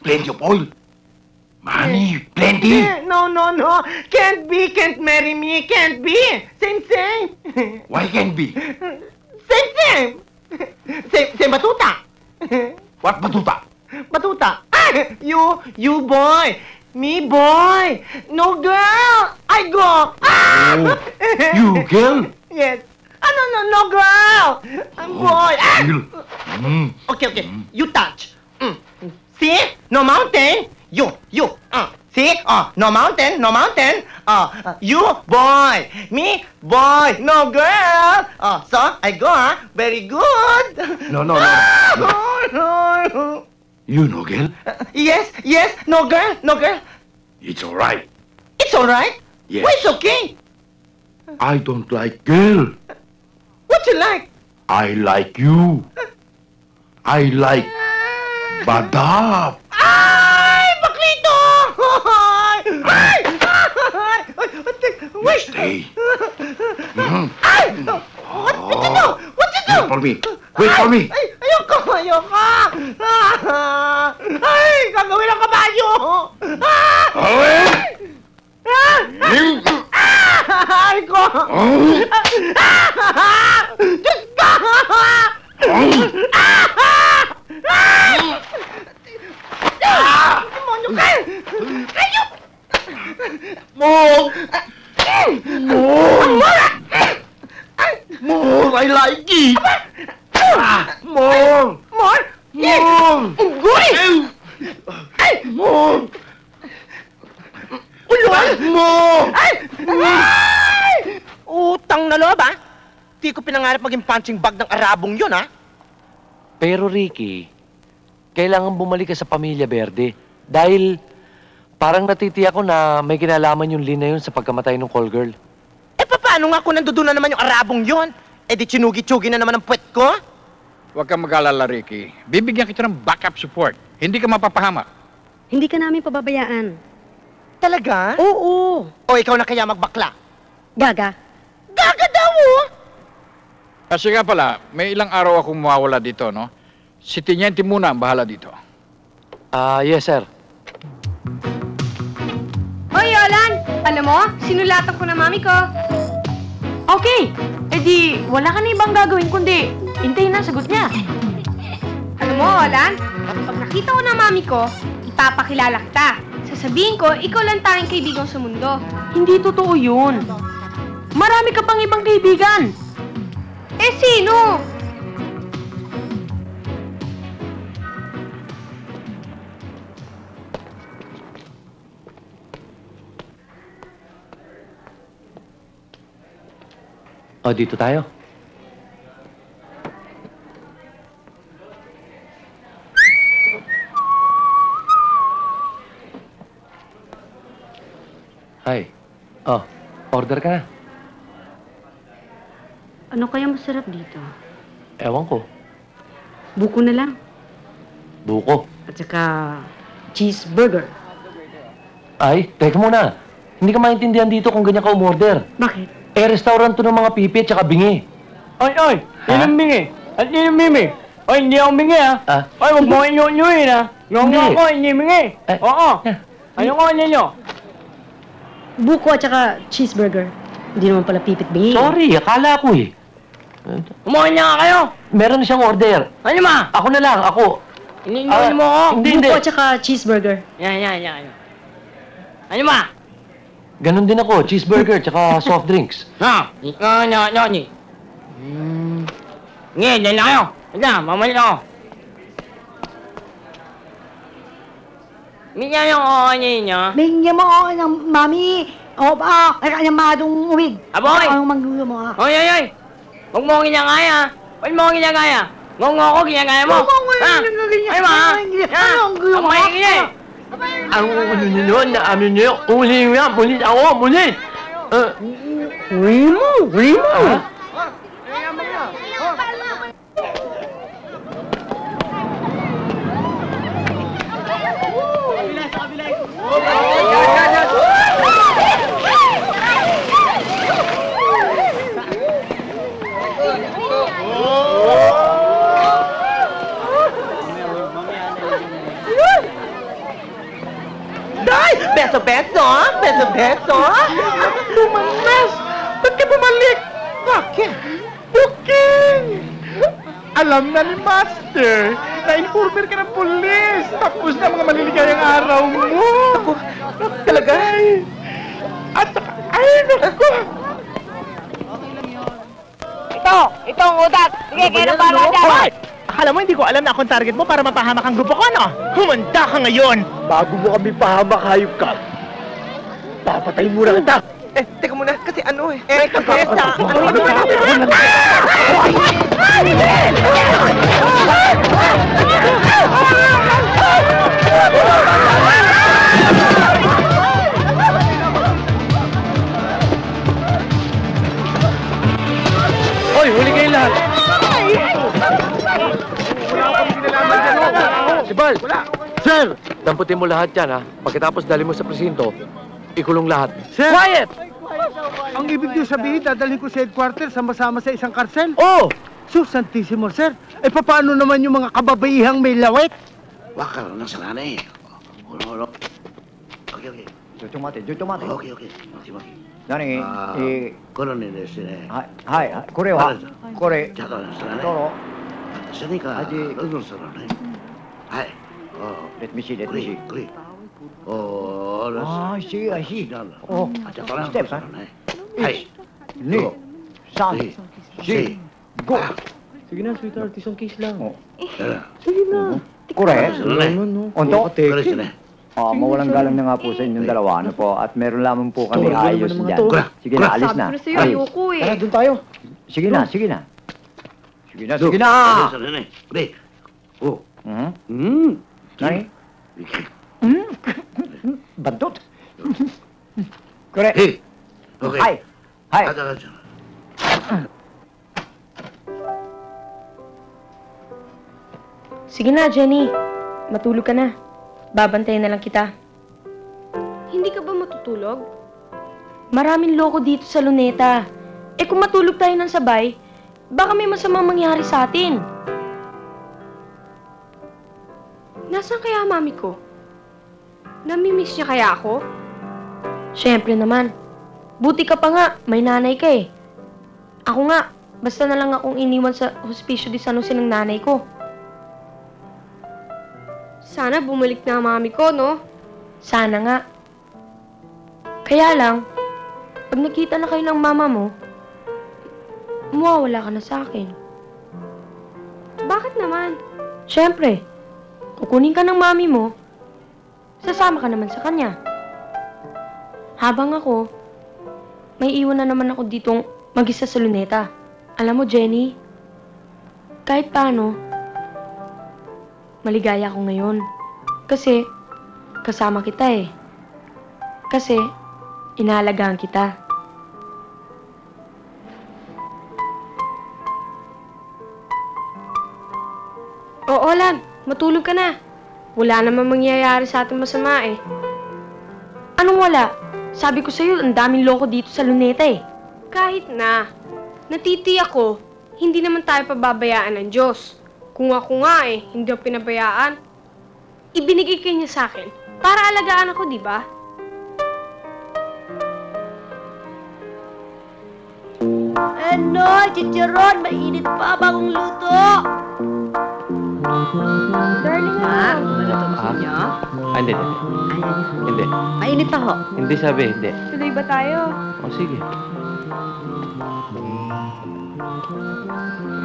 Plenty of oil. Money, plenty. No. Can't be, can't marry me, can't be. Same. Why can't be? Same batuta. What batuta? Batuta. You boy. Me boy. No girl. I go. Oh, you girl? Yes. No girl. I'm boy. Girl. Okay. You touch. See? No mountain. You. See? No mountain. You boy. Me boy. No girl. So I go, huh? Very good. No. No. You know, girl? Yes. No girl. It's all right. It's all right. Yes. Why it's okay? I don't like girl. What you like? I like you. I like badap. Ay, baklito! Ay! Wait! Stay. Ay! What you do? Wait for me. Wait for me. Ay, ayoko! Ay, gagawin ng kabayo! Ay, ko! Diyos ka! Demonyo ka! Kayo! More, I like it. More. Unggoy! Ay! More. Ulol! More. Ay! Utang na loob, ha? Di ko pinangarap maging punching bag ng Arabong yun, ha? Pero Ricky, kailangan bumalik ka sa Pamilya Verde. Dahil parang natitiyak ko na may kinalaman yung Lynn na yun sa pagkamatay ng call girl. Eh, paano nga kung nandoon na naman yung Arabong yun? Eh, di chinugi-chugi na naman ang puwet ko? Huwag kang mag-alala, Ricky. Bibigyan kita ng backup support. Hindi ka mapapahamak. Hindi ka namin pababayaan. Talaga? Oo. O ikaw na kaya magbakla? Gaga. Gaga daw, oh! Kasi nga pala, may ilang araw akong mawawala dito, no? Si Tiniente muna ang bahala dito. Yes, sir. Hoy, Yolan! Alam mo, sinulatan ko na mami ko. Okay, edi wala ka na ibang gagawin kundi hintayin na sagot niya. Alam mo, Yolan, pag nakita ko na mami ko, ipapakilala kita. Sasabihin ko, ikaw lang tayong kaibigan sa mundo. Hindi totoo yun. Marami ka pang ibang kaibigan. Eh, sino? O, dito tayo. Hi. Oh, order ka na. Ano kaya masarap dito? Ewan ko. Buko na lang. Buko. At saka cheeseburger. Ay, teka muna. Hindi ka maintindihan dito kung ganyan ka umorder. Bakit? Eh, restaurant to ng mga pipi at saka bingi. Oy, oy! Yun ang bingi! At yun ang mimi! Oy, hindi ako bingi ha! Ah? Oy, huwag mo inyunyuin ha! Ngongo Hindi. ako, hindi bingi! Oo! Ano ko ninyo? Buko at saka cheeseburger. Hindi naman pala pipit bingi. Sorry, akala ko eh. Umuha niya nga kayo! Meron na siyang order. Ano ma? Ako na lang, ako. Ininyoin mo ako! Hindi, Buko hindi. at saka cheeseburger. Yan. Ano ma? Ganon din ako, cheeseburger tsaka soft drinks. Ha? Ni. Ngayon, dyan lang kayo. Ito, mamalik ako. Minyan yung oo niyo. Bingyan mo ako ng mami. O ba, ay kanyang madong umig. Aboy! Ang maglulo mo ha. Oy! Huwag mo ginagaya. Huwag mo ginagaya. Ngongo ako, ginagaya mo. Ha? Ay ma, ha? Ano ang gulo mo? Ang maingay. Ang ano ninyo, naamin niyo, uling yan, mulit ako, mulit! Rimo! Day! Beso-beso! Beso-beso! Lumanas! Ba't ka bumalik? Bakit? Booking! Alam na ni Master na informer ka ng pulis. Tapos na mga maliligayang araw mo. Ako, talaga? At saka, ay, naku! Ito ang utat. Sige, kayo na para dyan. Hoy! Akala mo hindi ko alam na akong target mo para mapahamak ang grupo ko, no? Humanda ka ngayon! Bago mo kami pahamak, hayop ka. Papatayin muna kita. Eh, teka muna, kasi ano eh. Eh, kabesa! Hoy, huli kayo lahat! Si Bal! Sir! Damputin mo lahat yan, ha? Pagkatapos dali mo sa presinto, ikulong lahat. Sir! Quiet! Ang ibig niyo sabihin, dadalhin ko sa headquarters sama-sama sa isang karsel? Oh! Sus, Santissimo, sir. Eh, paano naman yung mga kababaihang may lawit? Waka lang sa nanay. Ulo. Okay. Dito mate. Okay. Maki. Nani, Colonelですね。はい、これは、これ、じゃあ、それね。どうぞ。それか、うん、それね。はい。Let me see. これ。おー、I see. なんだ。Oh, じゃあ、これ steps, ha? はい。 2, 3, 4, go. Sige na, sweetheart. Isang case lang. Sige na. Kore, onto? これですね。 Mawalang galang na nga po sa inyong dalawa, ano po, at meron lamang po kami ayos dyan. Sige na, alis na. Sabi ko na sa'yo, ayoko eh. Tara, doon tayo. Sige na.それね。 お。Nani? Bantot. Kore. Okay. Hi. Sige na, Jenny. Matulog ka na. Babantayan na lang kita. Hindi ka ba matutulog? Maraming loko dito sa Luneta. Eh kung matulog tayo ng sabay, baka may masamang mangyari sa atin. Nasaan kaya ang mami ko? Namimiss niya kaya ako? Siyempre naman. Buti ka pa nga, may nanay ka eh. Ako nga, basta na lang akong iniwan sa Hospicio de San Jose ng nanay ko. Sana bumalik na ang mami ko, no? Sana nga. Kaya lang, pag nakita na kayo ng mama mo, mawawala ka na sa akin. Bakit naman? Siyempre, kukunin ka ng mami mo, sasama ka naman sa kanya. Habang ako, may iwan na naman ako ditong mag-isa sa luneta. Alam mo, Jenny, kahit paano, maligaya ako ngayon. Kasi, kasama kita eh. Kasi, inaalagaan kita. Oo, Lan. Matulog ka na. Wala namang mangyayari sa ating masama eh. Anong wala? Sabi ko sa'yo, ang daming loko dito sa luneta eh. Kahit na. Natitiyak ko, hindi naman tayo pababayaan ng Diyos. Kung ako nga eh, hindi ako pinabayaan. Ibinigay kayo niya sa akin para alagaan ako, di ba? Ano, chicharon, mainit pa, bagong luto. Darling, Ma, maluto mo sa inyo? Hindi. Hindi. Mainit pa ho. Hindi sabi, hindi. Tuloy ba tayo? O, sige.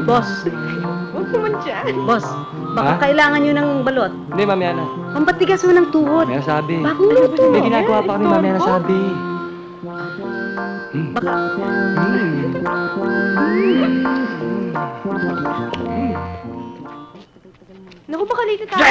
Boss, Huwag naman dyan. boss, baka Ha? kailangan nyo ng balot. Hindi, mamaya na. Pampatigas mo ng tuhod. Mamaya na sabi. Bagong luto. May ginagawa pa kami, mamaya na sabi. Baka... Naku, baka late tayo.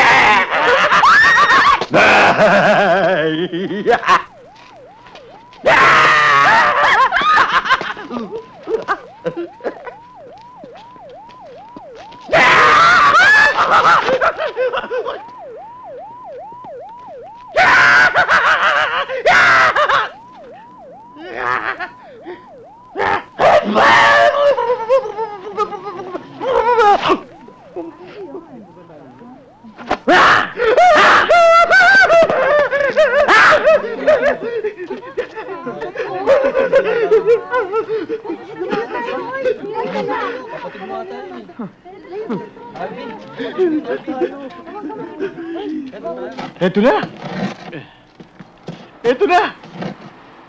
Eto na! Eto na!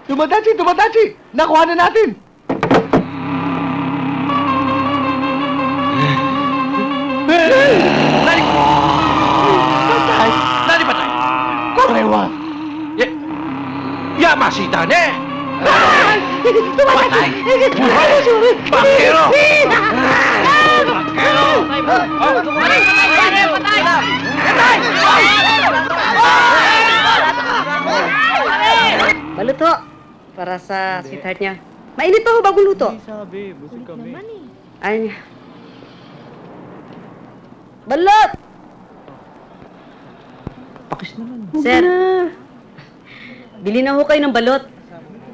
Tumadachi! Tumadachi! Nakuha na natin! Nani patay? Korewa! Yamasita ne! Tumatay! Bakero! Balot ho. Para sa sweetheart niya. Mainit pa ho, bagong luto. Sabi, busog kami. Ay. Balot! Pakis naman. Sir, bili na ho kayo ng balot.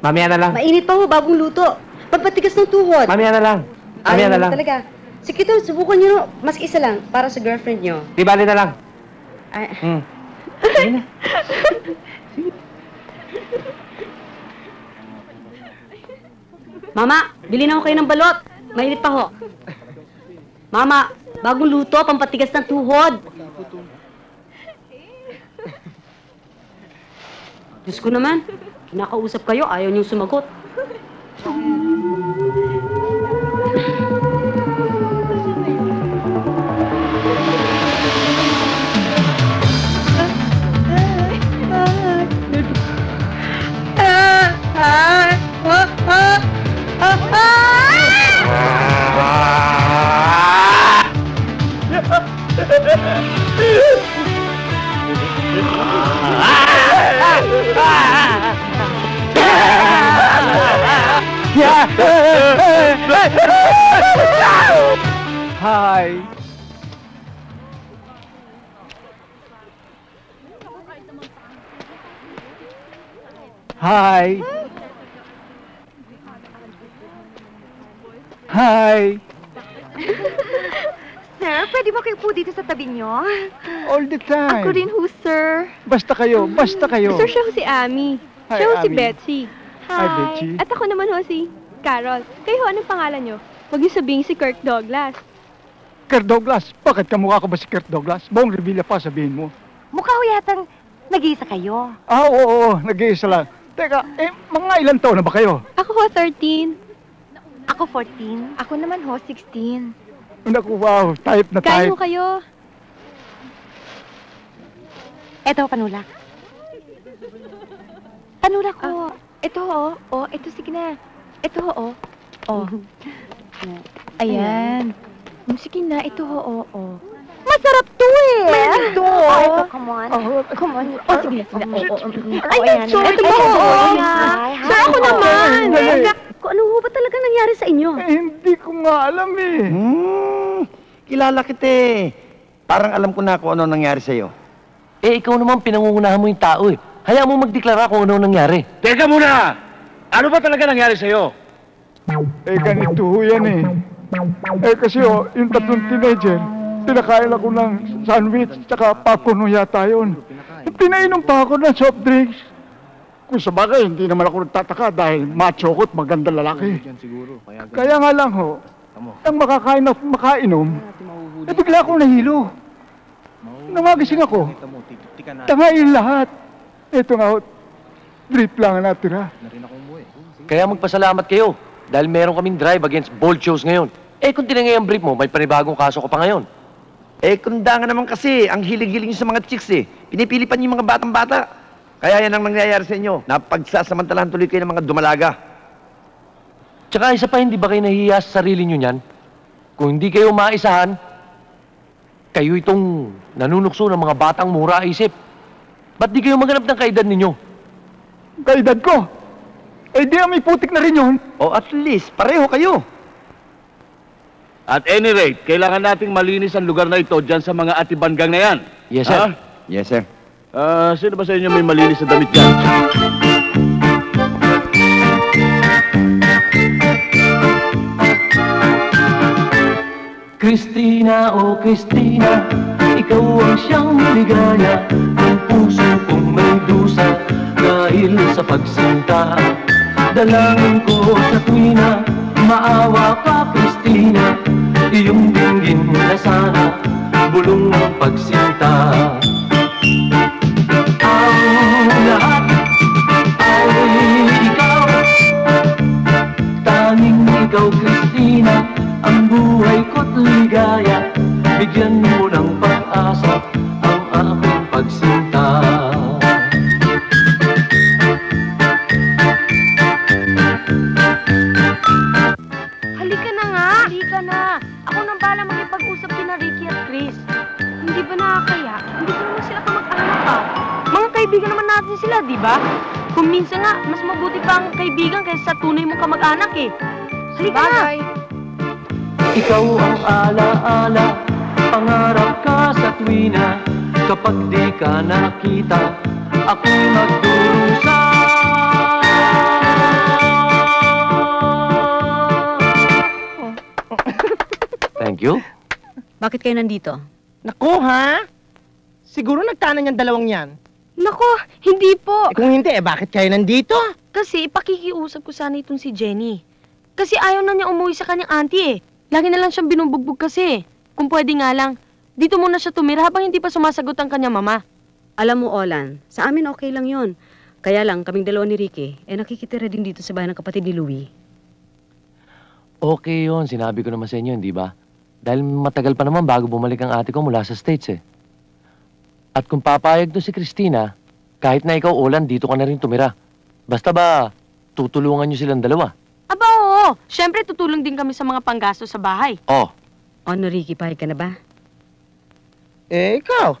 Mamaya na lang. Mainit pa ho, bagong luto. Pagpatigas ng tuhod. Mamaya na lang. Mamaya na lang. Talaga. Sige to, subukan nyo, no? Mas isa lang, para sa girlfriend nyo. Di bali na lang. Ay, Sige na. Mama, bili na ho kayo ng balot. Mainit pa ho. Mama, bagong luto, pampatigas ng tuhod. Diyos ko naman, kinakausap kayo, ayaw niyong sumagot. Hi! Hi! Hi! Sir, pwede ba kayo po dito sa tabi nyo? All the time. Ako rin ho, sir. Basta kayo, basta kayo. Sir, siya ho si Ami. Hi, Siya ho si Ami. Betsy. Hi, Betsy. At ako naman ho si Carol. Kayo ho, anong pangalan nyo? Huwag niyo sabihin si Kirk Douglas. Kurt Douglas. Bakit kamukha ko ba si Kurt Douglas? Buong Revilla pa sabihin mo. Mukha ho yatang nag-iisa kayo. Ah, oo, nag-iisa lang. Teka, mga ilang taon na ba kayo? Ako ho, 13. Ako 14. Ako naman ho, 16. Naku, wow, type na Kain type. ho kayo. Eto, panulak. Panulak ko. Ito ho, oh. Ito, sige na. Ito ho, oh. Oh. Ayan. Sige na, ito, oo. Masarap to eh. Ito. Oh, ito, come on. Come on. Oh, sige. Ay, ito. Ito mo. Sir, ako naman. Kung ano ba talaga nangyari sa inyo? Hindi ko nga alam eh. Kilala kita eh. Parang alam ko na kung ano nangyari sa'yo. Eh, ikaw naman pinangungunahan mo yung tao eh. Hayaan mo magdeklara kung ano nangyari. Teka muna! Ano ba talaga nangyari sa'yo? Eh, ganito ho yan eh. Eh, kasi yung tatlong teenager, pinakain ako ng sandwich, tsaka popcorn yata yun. Pinainom pa ako ng soft drinks. Kung sa bagay, hindi naman ako nagtataka dahil macho ko at magandang lalaki. Kaya nga lang ho, ang makakain at makainom, eh bigla akong nahilo. Namagising ako. Tangayin lahat. Ito nga ho, drip lang ang natira. Kaya magpasalamat kayo dahil meron kaming drive against bold shows ngayon. Eh kung tinangay ang brief mo, may panibagong kaso ko pa ngayon. Eh, kunda nga naman kasi, ang hilig-hilig nyo sa mga chicks eh. Pinipilipan nyo yung mga batang-bata. Kaya yan ang nangyayari sa inyo. Napagsasamantalahan tuloy kayo ng mga dumalaga. Tsaka isa pa, hindi ba kayo nahihiya sa sarili nyo niyan? Kung hindi kayo maisahan, kayo itong nanunukso ng mga batang mura isip. Ba't di kayo maganap ng kaedad ninyo? Kaedad ko? Eh di may putik na rin yun. O at least, pareho kayo. At any rate, kailangan nating malinis ang lugar na ito dyan sa mga atibanggang na yan. Yes, sir. Ha? Yes, sir. Sino ba sa inyo may malinis na damit dyan? Christina, oh Christina, ikaw ang siyang ligaya ng puso kong may dusa dahil sa pagsinta. Dalangin ko sa tuwina, maawa ka Christina, iyong dinggin na sana bulong ng pagsinta. Ang lahat ay ikaw, tanging ikaw Christina, ang buhay ko't ligaya, bigyan mo ng pag-asa ang aking pagsinta. Halika na nga! Halika na! Ako nang bala makipag-usap kina Ricky at Chris. Hindi ba nakakaya? Hindi ko naman sila kamag-anak pa. Mga kaibigan naman natin sila, di ba? Kung minsan nga, mas mabuti pa ang kaibigan kaysa sa tunay mong kamag-anak eh. Halika na! Ikaw ang ala-ala, pangarap ka sa tuwina. Kapag di ka nakita, ako'y magdurusa. Thank you. Bakit kayo nandito? Nako, ha? Siguro nagtanan yung dalawang yan. Nako, hindi po. Eh kung hindi, bakit kayo nandito? Kasi pakikiusap ko sana itong si Jenny. Kasi ayaw na niya umuwi sa kanyang auntie eh. Lagi na lang siyang binubugbog kasi. Kung pwede nga lang, dito muna siya tumira habang hindi pa sumasagot ang kanyang mama. Alam mo, Olan, sa amin okay lang yun. Kaya lang, kaming dalawa ni Ricky, nakikitira din dito sa bahay ng kapatid ni Louie. Okay yun, sinabi ko naman sa inyo, hindi ba? Dahil matagal pa naman bago bumalik ang ate ko mula sa States eh. At kung papayag to si Christina, kahit na ikaw, Olan, dito ka na rin tumira. Basta ba, tutulungan nyo silang dalawa? Aba oo, syempre tutulong din kami sa mga panggasto sa bahay. Oh. Ano, Ricky, pahig ka na ba? Eh, ikaw.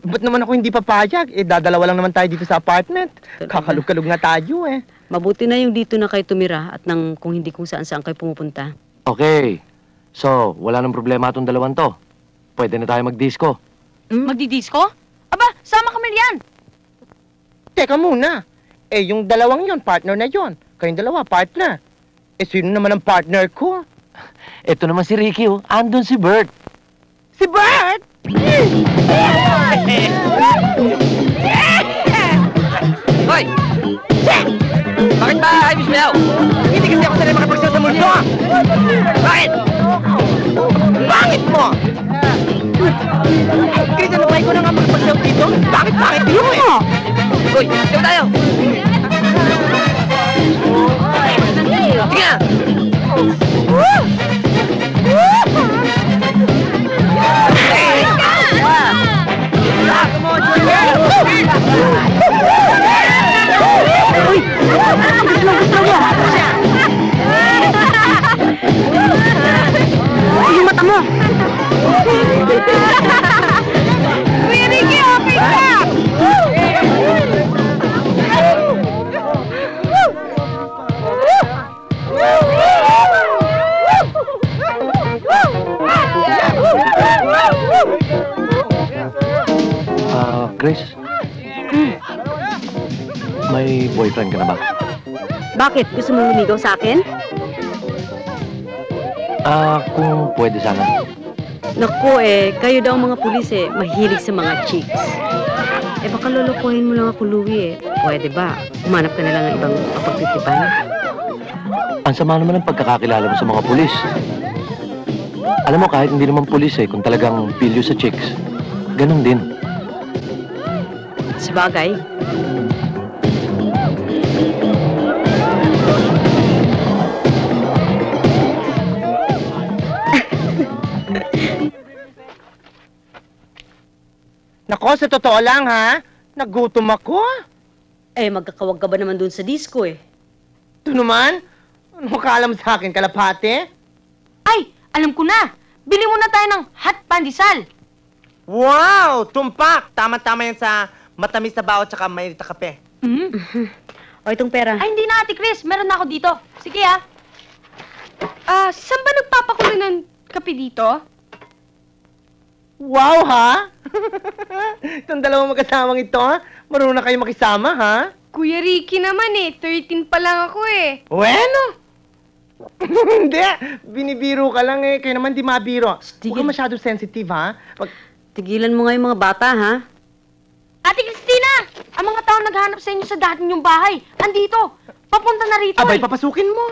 Ba't naman ako hindi papayag? Eh, dadalawa lang naman tayo dito sa apartment. Kakalog-kalog nga tayo eh. Mabuti na yung dito na kayo tumira at nang kung hindi kung saan-saan kayo pumupunta. Okay. So, wala nang problema itong dalawan to. Pwede na tayo mag-disco. Magdi-disco? Aba, sama kami riyan. Teka muna. Eh, yung dalawang yon partner na yon. Kayong dalawa, partner. Eh, sino naman ang partner ko? Ito naman si Ricky, oh. Andun si Bert. Si Bert? Hoy! Bakit ba ay bismillah? Hindi kasi ako sanay makapagsaw sa multo. Bakit? Bakit mo? Chris, ano ba? Ikaw na nga makapagsaw dito? Bakit yun eh? Hoy, ikaw tayo! Sige na! Uy! Kuya Ricky, okay ka! Chris? May boyfriend ka na ba? Bakit? Gusto mong lumigaw sa akin? Kung pwede sana. Naku kayo daw mga pulis mahilig sa mga chicks. Baka lolokohin mo lang ako, Louie Pwede ba? Umanap ka na lang ng ibang kapagtitipan? Ang sama naman ang pagkakakilala mo sa mga pulis. Alam mo, kahit hindi naman pulis kung talagang pilyo sa chicks, ganun din. Sabagay. Nako, sa totoo lang ha, nagutom ako. Magkakawag ka ba naman dun sa disco Ito naman? Ano ka alam sa akin, kalapate? Ay, alam ko na. Bili muna tayo ng hot pandesal. Wow! Tumpak! Tama-tama yan sa matamis na bao tsaka mainit na kape. O itong pera. Ay, hindi na, Ate Chris. Meron na ako dito. Sige, Saan ba nagpapakulo ng kape dito? Wow, ha? Itong dalawang magkasamang ito, ha? Marunong na kayo makisama, ha? Kuya Ricky naman 13 pa lang ako Bueno! Hindi, binibiro ka lang Kaya naman di mabiro. Huwag ka masyado sensitive, ha? Tigilan mo nga yung mga bata, ha? Ate Cristina! Ang mga tao naghanap sa inyo sa dati niyong bahay. Andito. Papunta na rito. Abay, papasukin mo.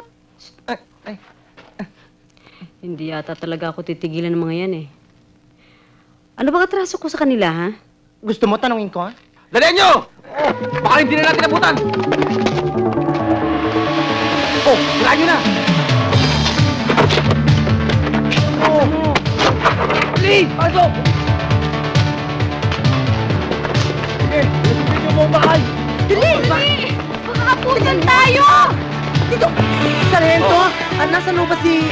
Hindi yata talaga ako titigilan ng mga yan Ano bang atraso ko sa kanila, ha? Gusto mo tanungin ko? Dalihan nyo! Baka hindi na natin nabutan! Sirahan nyo na! Please! Pasok! Sige, nasusin nyo mo ang bahay! Dali! Makakaputan tayo! Dito! Sargento! Nasaan ba si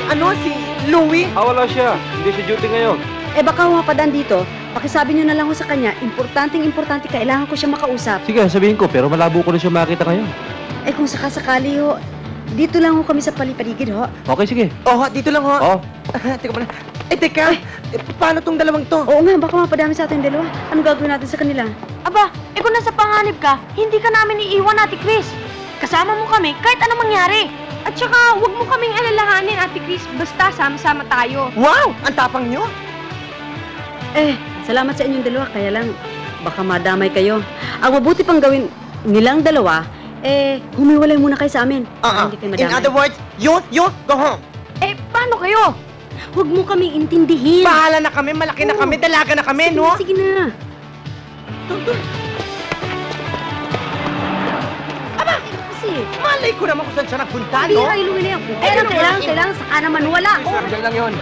Louie? Wala siya. Hindi si duty ngayon. Baka humapadaan dito, pakisabi nyo na lang ho sa kanya, importante, kailangan ko siya makausap. Sige, sabihin ko, pero malabo ko na siya makita ngayon. Kung sakasakali ho, dito lang ho kami sa palipaligid ho. Okay, sige. Dito lang ho. Teka muna. Teka. Paano tong dalawang to? Oo nga, baka mapadami sa ating dalawa. Anong gagawin natin sa kanila? Aba, kung nasa panganib ka, hindi ka namin iiwan, Ate Chris. Kasama mo kami kahit anong mangyari. At saka, huwag mo kaming alalahanin, Ate Chris. Basta, sama-sama tayo. Wow! Ang tapang nyo! Salamat sa inyong dalawa, kaya lang, baka madamay kayo. Ang mabuti pang gawin nilang dalawa, humiwalay muna kayo sa amin. Hindi kayo madamay. In other words, you, go home. Paano kayo? Huwag mo kaming intindihin. Bahala na kami, malaki na kami, dalaga na kami, no? Sige na. Aba, kasi, malay ko naman kung saan siya nagpunta, Hindi no? kayo lumili ako. Kailangan, saka naman wala. Diyan lang yun.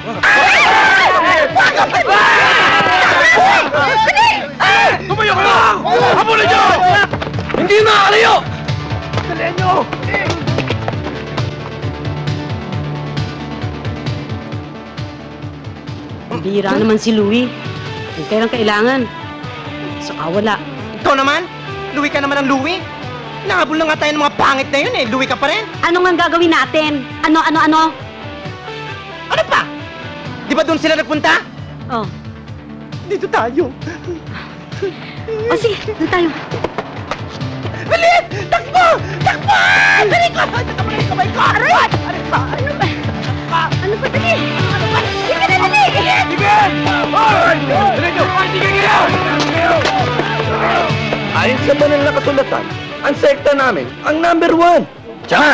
Tumayo kayo! Habulin nyo! Hindi makakalayo! Dalihan nyo! Bira naman si Louie. Kung kailan kailangan. Saka wala. Ikaw naman? Louie ka naman ng Louie? Nahabol na nga tayo ng mga pangit na yun Louie ka pa rin? Ano nga gagawin natin? Ano? Ano pa? Di ba doon sila nagpunta? Dito tayo. Sige, doon tayo. Bilis! Takbo! Takbo! Dali ko! Takbo na yung kamay ko! Aray! Aray pa! Ano ba? Ano ba? Dali! Ano ba? Sige na, dali! Sige! Hoy! Dali nyo! Sige ngayon! Ayon sa banal na kasulatan, ang sekta namin, ang #1. Tsaka,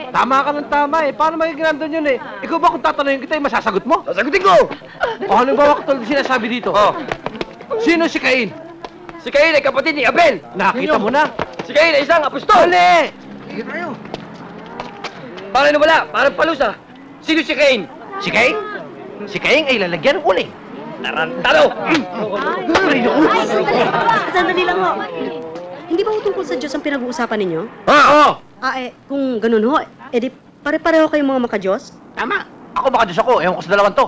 Tama ka ng tama Paano magiging nandun yun Ikaw ba kung tatanungin kita masasagot mo? sasagutin ko! Halimbawa katulad sinasabi dito. Sino si Cain? Si Cain ay kapatid ni Abel. Nakita mo na. Si Cain ay isang apostol. Mali! Sige tayo. Parang wala, parang palusa. Sino si Cain? Si Cain? Si Cain ay lalagyan ng uling. Tarantado! Sandali lang ho. Hindi ba ho tungkol sa Diyos ang pinag-uusapan ninyo? Oo! Kung ganun ho, di pare-pareho kayong mga maka-Diyos? Tama. Ako baka Diyos ako. Ewan ko sa dalawang to.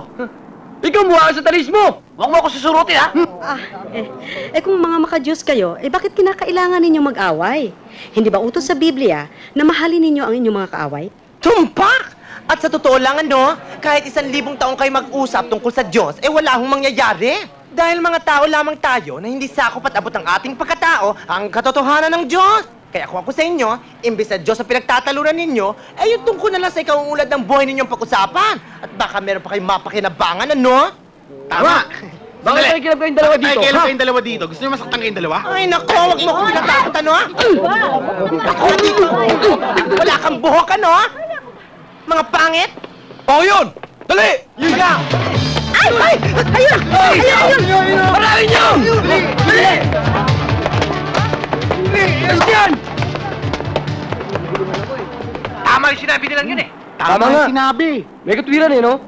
Ikaw mukha ka sa talis mo! Huwag mo ako susurutin, ha? Kung mga makadiyos kayo, bakit kinakailangan ninyong mag-away? Hindi ba utos sa Biblia na mahalin ninyo ang inyong mga kaaway? Tumpak! At sa totoo lang, kahit 1,000 taong kayo mag-usap tungkol sa Diyos, wala hong mangyayari. Dahil mga tao lamang tayo na hindi sakop at abot ang ating pagkatao ang katotohanan ng Diyos. Kaya kung ako sa inyo, imbis na Diyos ang pinagtatalunan ninyo, yung tungkol na lang sa ikaungulad ng buhay ninyong pag-usapan. At baka meron pa kayong mapakinabangan, ano? Tama! Bakit tayo kilap kayong dalawa dito? Kilap kayong dalawa dito. Gusto niyo masaktan kayong dalawa? Ay, nako! Huwag mo akong pinatakot, ano? Ako, dito! Wala kang buhok, ano? Mga pangit? Oo, yun! Dali! Yun ka! Ay! Ayun! Ayun! Marami nyo! Dali! Ayos yan! Tama yung sinabi nilang yun, eh. Tama nga. Sinabi. May katwiran eh, no?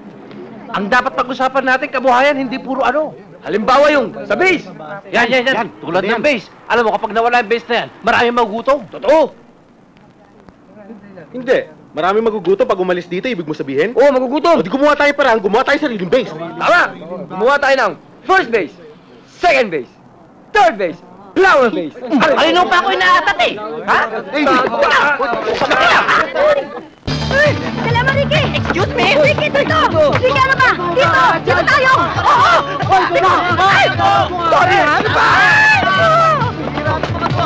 Ang dapat pag-usapan natin, kabuhayan, hindi puro ano. Halimbawa yung sa base. Yan. Tulad ng base. Alam mo, kapag nawala yung base na yan, maraming magugutom. Totoo. Hindi. Maraming magugutom pag umalis dito, ibig mo sabihin? Oo, magugutom. O di gumawa tayo parang, gumawa tayo sariling base. Tama! Gumawa tayo ng first base, second base, third base, flower base. Malinaw pa ako inaatat, eh! Ha? Salamat, Ricky! Excuse me? Ricky, dito! Ricky, ano ba? Dito! Dito tayo! Oo! Ay! Sorry, ha?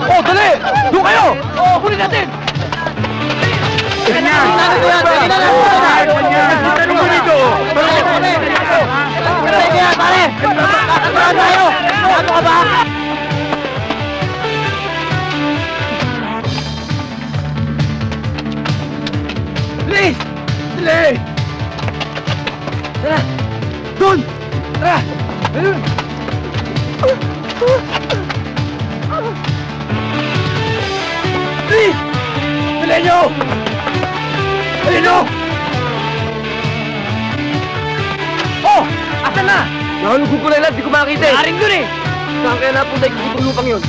Oh, dali! Doon kayo! Oh, kunin natin! Please! Dali! Tara! Doon! Tara! Ayun! Please! Dali nyo! Dali nyo! Oh! Asan na? Nahulog ko lang, di ko makakita eh. Naring dun eh! Saan kaya napunta yung kutong lupang yun?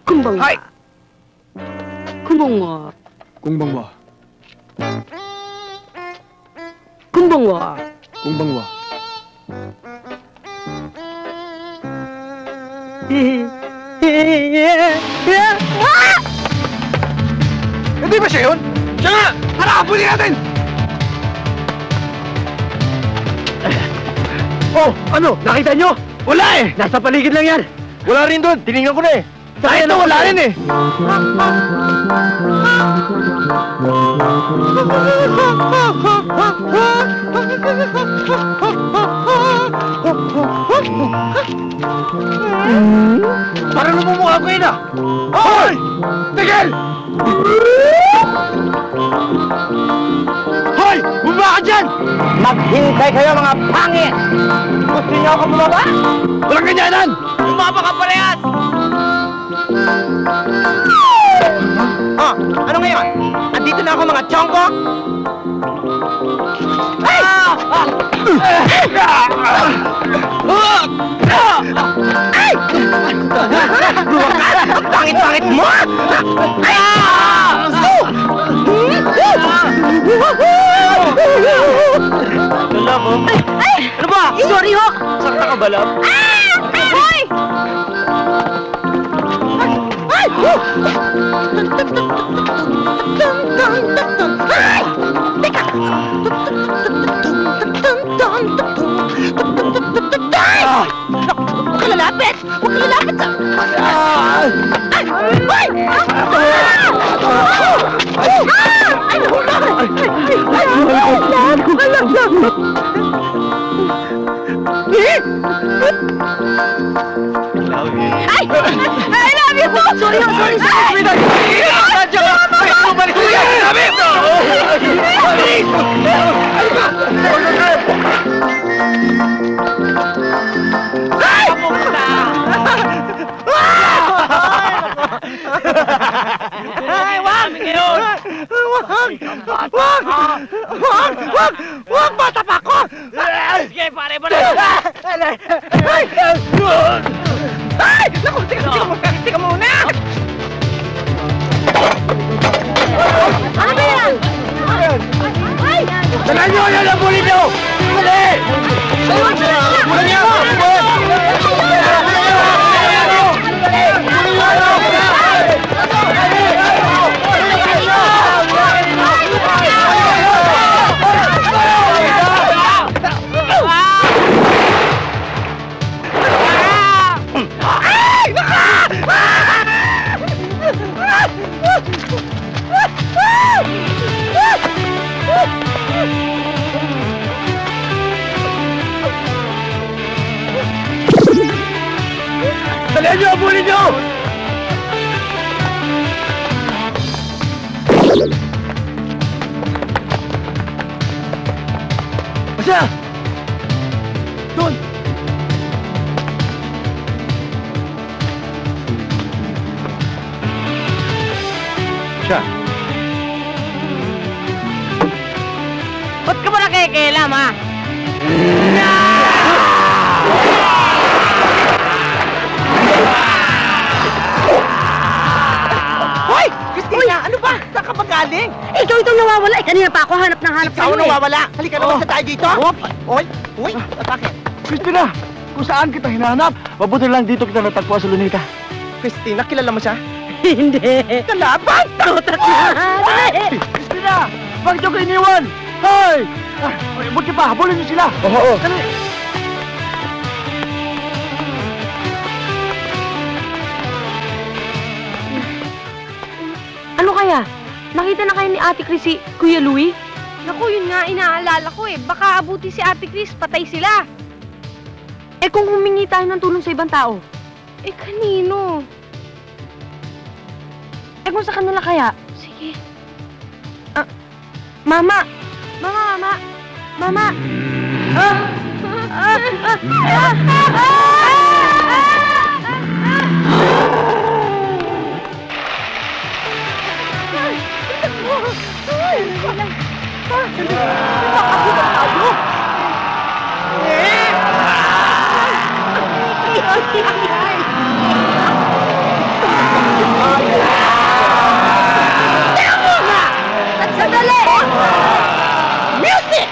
Kumbang Hai! Kumbang wa. Kumbang wa. Kumbang wa. Kumbang wa. Hindi ba siya yun? Siya nga! Harapulin natin! Oh! Ano? Nakita nyo? Wala eh! Nasa paligid lang yan! Wala rin doon! Tinignan ko na eh! Kahit na wala rin eh! Parang lumumukha ko yun ah! Hoy! Tigil! Hoy! Bumaba ka dyan! Maghintay kayo, mga pangit! Gusto niyo ako bumaba? Walang ganyanan! Bumaba ka parehas! Ano ngayon? Andito na ako, mga chongko? Ay! Ay! Ang pangit-pangit mo! Ay! Lala mo? Ay! Ano ba? Sorry ho! Sakta ka ba, love? Hoy! Ay! Ay! Teka! Ay! Huwag ka lalapit! Huwag ka lalapit sa... Ay! Ay! Ay! I love you! Sorry ho! Sorry! Ay! namin ngayon! Wag! Bata pa ako! Sige, pare ba na? Ay! Naku, tika muna! Ano ba yan? Ay! Dalaan nyo! Yan ang bulin nyo! Dali! Bulin nyo! Dalihan nyo! Bulin nyo! Masya! Doon! Siya. Ba't ka ba nakikialam, ha? Hoy! Christina, ano ba? Saan ka ba galing? Ikaw itong nawawala. Kanina pa ako hanap Ikaw sa'yo nawawala. Halika naman sa tayo dito. Oy! Uy! Bakit? Christina, kung saan kita hinahanap, mabuti lang dito kita natagpuan sa Lunita. Christina, kilala mo siya? Hindi. Kalaban! Tutak na. Christina, bakit yung iniwan? Hoy! Buti pa, habulin niyo sila. Oo. Dali. Ano kaya? Nakita na kayo ni Ate Chris si Kuya Louie? Naku, yun nga inaalala ko eh. Baka abuti si Ate Chris, patay sila. Eh kung humingi tayo ng tulong sa ibang tao? Eh, kanino? Eh kung sa kanila kaya? Sige. Mama! Mama! Mama! Sandali! Music!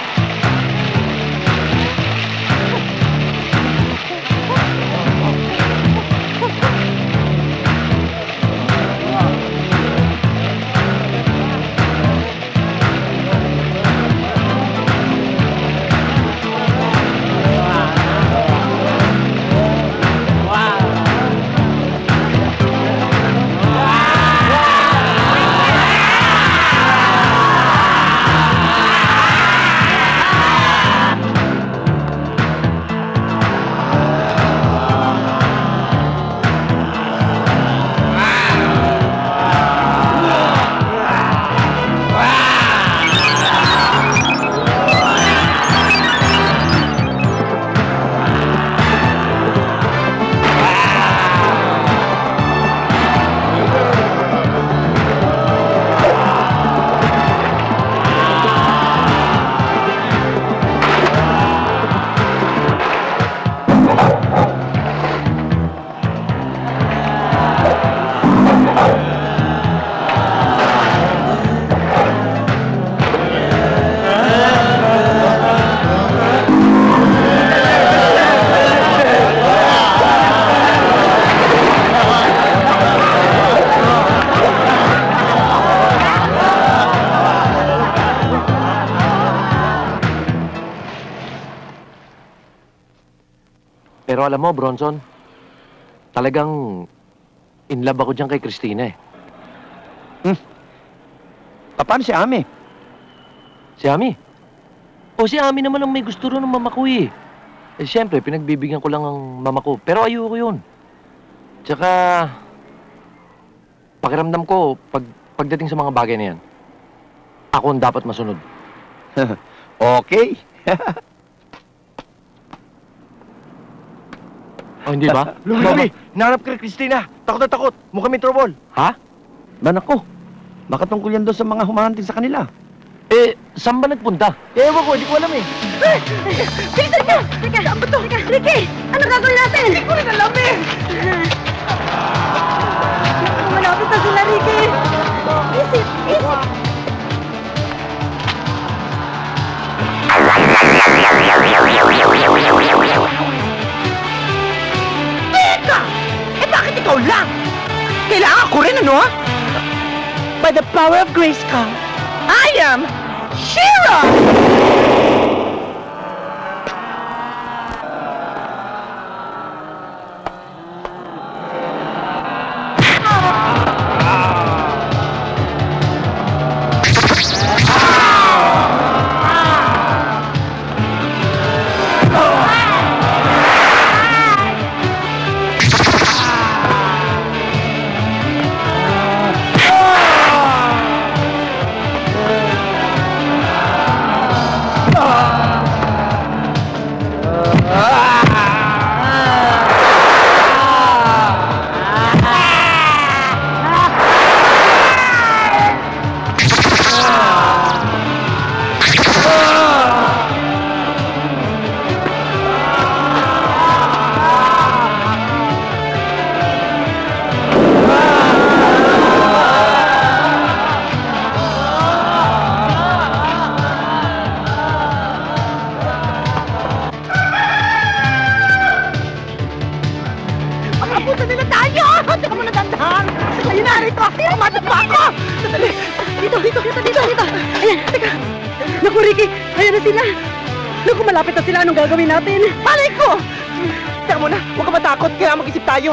Pero alam mo, Bronson, talagang in love ako dyan kay Christina eh. Paano si Ami? Si Ami? O si Ami naman ang may gusto rin ng mama ko eh. Eh siyempre, pinagbibigyan ko lang ang mama ko. Pero ayoko yun. Tsaka, pakiramdam ko, pagdating sa mga bagay na yan, ako ang dapat masunod. Okay. Oh, hindi ba? Lumi! Nahanap ka rin, Christina. Takot na takot. Mukhang may trouble. Ha? Man ako. Baka tungkol yan doon sa mga humahanting sa kanila. Eh, saan ba nagpunta? Ewan ko, hindi ko alam eh. Bilisan niyo! Teka, saan ba to? Teka, Ricky! Ano gagawin natin? Hindi ko rin alam eh! Malapit na sila, Ricky! Isip! Teka! Eh bakit ikaw lang? Kailangan ako rin, ano? By the power of Grayskull, I am She-Ra! Abutan nila tayo! Teka mo na dandahan! Ayun na, rito! Umatap pa ako! Sandali! Dito! Ayan, teka! Naku, Ricky! Ayan na sila! Naku, malapit na sila! Anong gagawin natin? Malay ko! Teka muna! Huwag ka matakot! Kaya mag-isip tayo!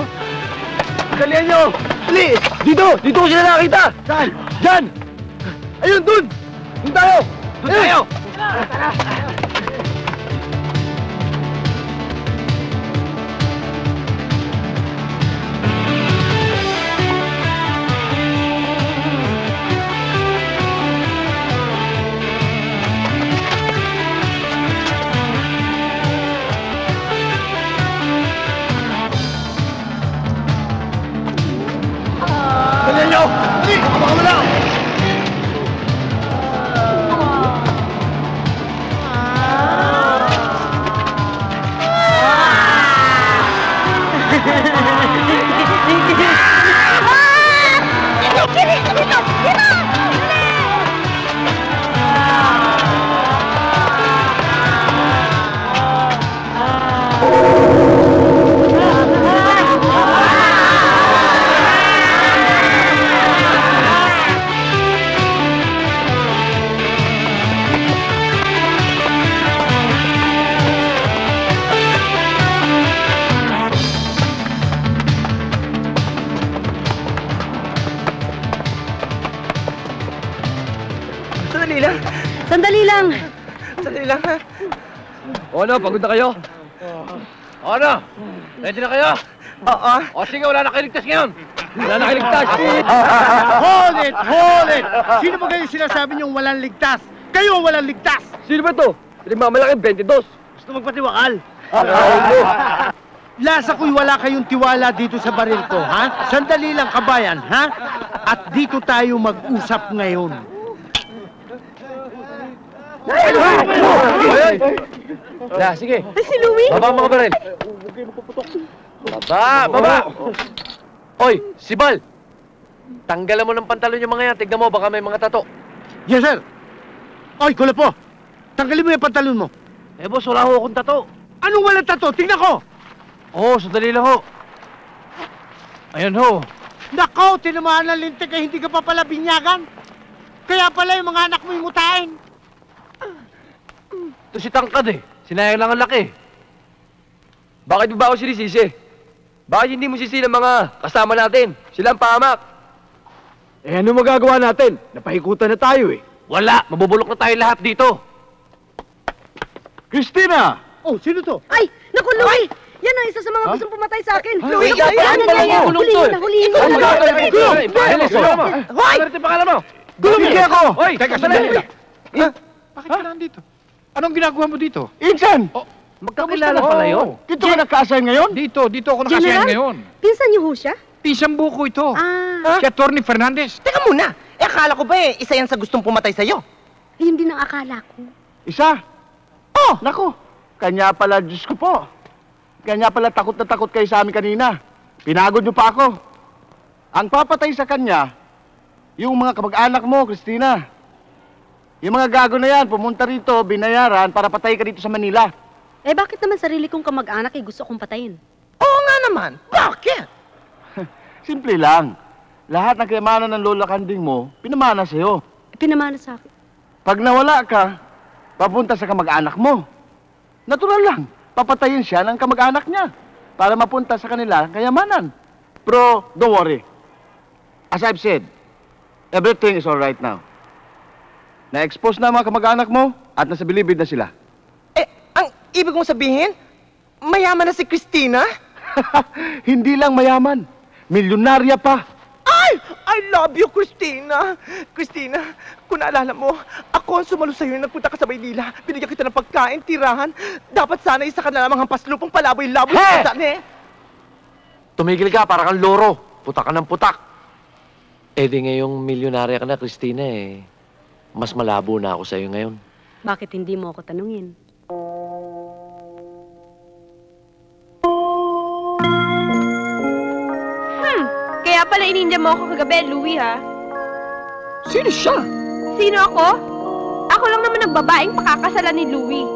Dalihan nyo! Please! Dito! Dito ko sila nakita! Saan? Diyan! Ayun, dun! Dun tayo! Dun tayo! Tara! Dalihan nyo! Dali! Baka wala! Sandali lang! Sandali lang, ha? O ano, pagod na kayo? O ano? Ready na kayo? Oo. O sige, wala na kayo ligtas ngayon! Wala na kayo ligtas! Hold it! Hold it! Sino ba kayo sinasabi niyong walang ligtas? Kayo ang walang ligtas! Sino ba to? Malaki 22. Gusto magpatiwakal? Lasa ko'y wala kayong tiwala dito sa baril ko, ha? Sandali lang, kabayan, ha? At dito tayo mag-usap ngayon. Ya, sige. Ay, si Louie! Baba mga baril. Baba! Oy, si Bal! Tanggalan mo ng pantalon yung mga yan. Tignan mo, baka may mga tato. Yes, sir! Oy, Kulapo! Tanggalin mo yung pantalon mo. Eh, boss, wala ho akong tato. Anong walang tato? Tingnan ko! Oo, sandali lang ho. Ayan ho. Nako, tinamaan ng lintik ay hindi ka pa pala binyagan. Kaya pala yung mga anak mo yung mutain. Ito si Tangkad eh. Sinayang lang ang laki. Bakit mo ba ako sinisisi? Bakit hindi mo sisi ng mga kasama natin? Sila ang pahamak. Eh ano magagawa natin? Napahikutan na tayo eh. Wala! Mabubulok na tayo lahat dito. Christina! Oh, sino to? Ay! Naku, Louie! Yan ang isa sa mga gustong pumatay sa akin. Louie, Naku, yan pala yung gulong to eh. Huliin mo! Hoy! Ano rin pangalan mo? Gulong ako! Hoy! Teka, sandali. Bakit ka nandito? Anong ginagawa mo dito? Insan! Magkakilala pala yun. Dito ka nagka-assign ngayon? Dito ako nakasaya General? ngayon. Pinsan niyo ho siya? Pisang buko ito. Ah. Si Atty. Fernandez. Teka muna! akala ko ba isa yan sa gustong pumatay sa'yo? Ayun din ang akala ko. Isa? Oh! Nako, kanya pala, Diyos ko po. Kanya pala takot na takot kayo sa amin kanina. Pinagod niyo pa ako. Ang papatay sa kanya, yung mga kamag-anak mo, Christina. Yung mga gago na yan, pumunta rito, binayaran para patay ka dito sa Manila. Eh bakit naman sarili kong kamag-anak gusto kong patayin? Oo nga naman. Bakit? Simple lang. Lahat ng kayamanan ng lola kanding mo, pinamana sa'yo. Pinamana sa akin. Pag nawala ka, papunta sa kamag-anak mo. Natural lang, papatayin siya ng kamag-anak niya para mapunta sa kanila kayamanan. Pero, don't worry. As I've said, everything is all right now. Na-expose na ang mga kamag-anak mo at nasa bilibid na sila. Ang ibig mong sabihin, mayaman na si Christina? Hindi lang mayaman, milyonarya pa. Ay! I love you, Christina! Christina, kung naalala mo, ako ang sumalo sa'yo na nagpunta ka sa Maynila. Binigyan kita ng pagkain, tirahan. Dapat sana isa ka na lamang hampas lupang palaboy-laboy. Hey! Tumigil ka, para kang loro. Putak ka ng putak. Eh di ngayong milyonarya ka na, Christina mas malabo na ako sa'yo ngayon. Bakit hindi mo ako tanungin? Kaya pala ininja mo ako kagabi, Louie, ha? Sino siya? Sino ako? Ako lang naman ang babaeng pakakasalan ni Louie.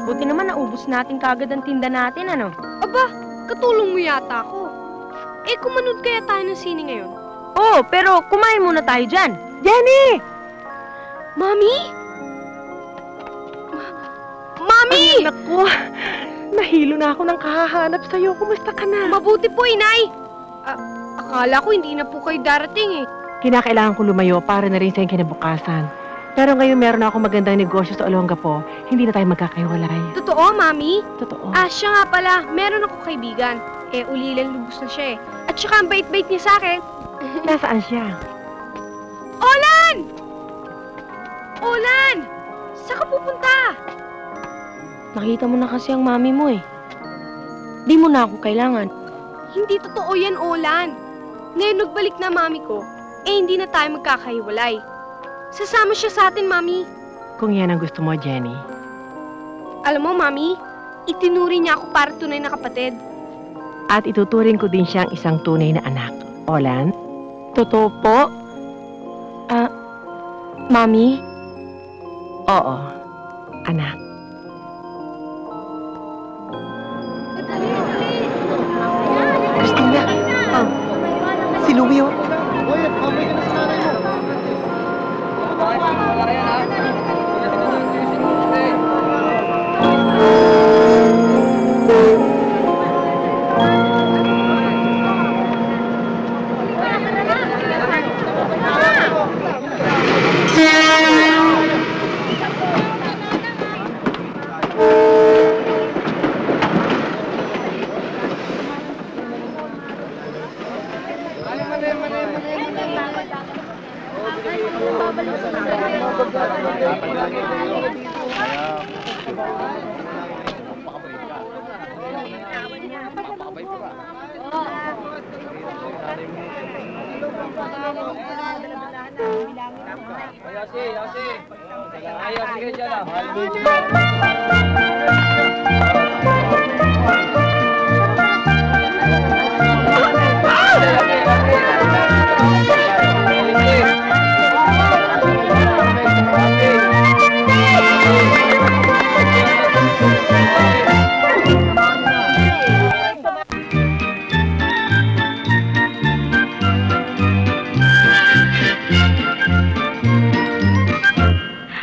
Buti naman naubos natin kagad ang tinda natin, ano? Aba, katulong mo yata ako. Eh, kumanood kaya tayo ng sine ngayon? Oo, pero kumain muna tayo dyan. Jenny! Mami? Mami! Ay, naku, nahilo na ako ng kahahanap sa'yo. Kumusta ka na? Mabuti po, Inay. Akala ko hindi na po kayo darating Kinakailangan ko lumayo para na rin sa iyong kinabukasan. Pero ngayon meron na akong magandang negosyo sa Olongapo. Hindi na tayo magkakahiwalay. Totoo, Mami? Totoo. Siya nga pala, meron ako kaibigan. Ulilang lubos na siya At saka ang bait-bait niya sa akin. Nasaan siya? Olan! Olan! Saan ka pupunta? Nakita mo na kasi ang mami mo Di mo na ako kailangan. Hindi totoo yan, Olan. Ngayon nagbalik na mami ko, hindi na tayo magkakahiwalay. Sasama siya sa atin, Mami. Kung yan ang gusto mo, Jenny. Alam mo, Mami, itinuri niya ako para tunay na kapatid. At ituturing ko din siyang isang tunay na anak. Olan? Totoo po? Mami? Oo, anak. Christina! Si Louie,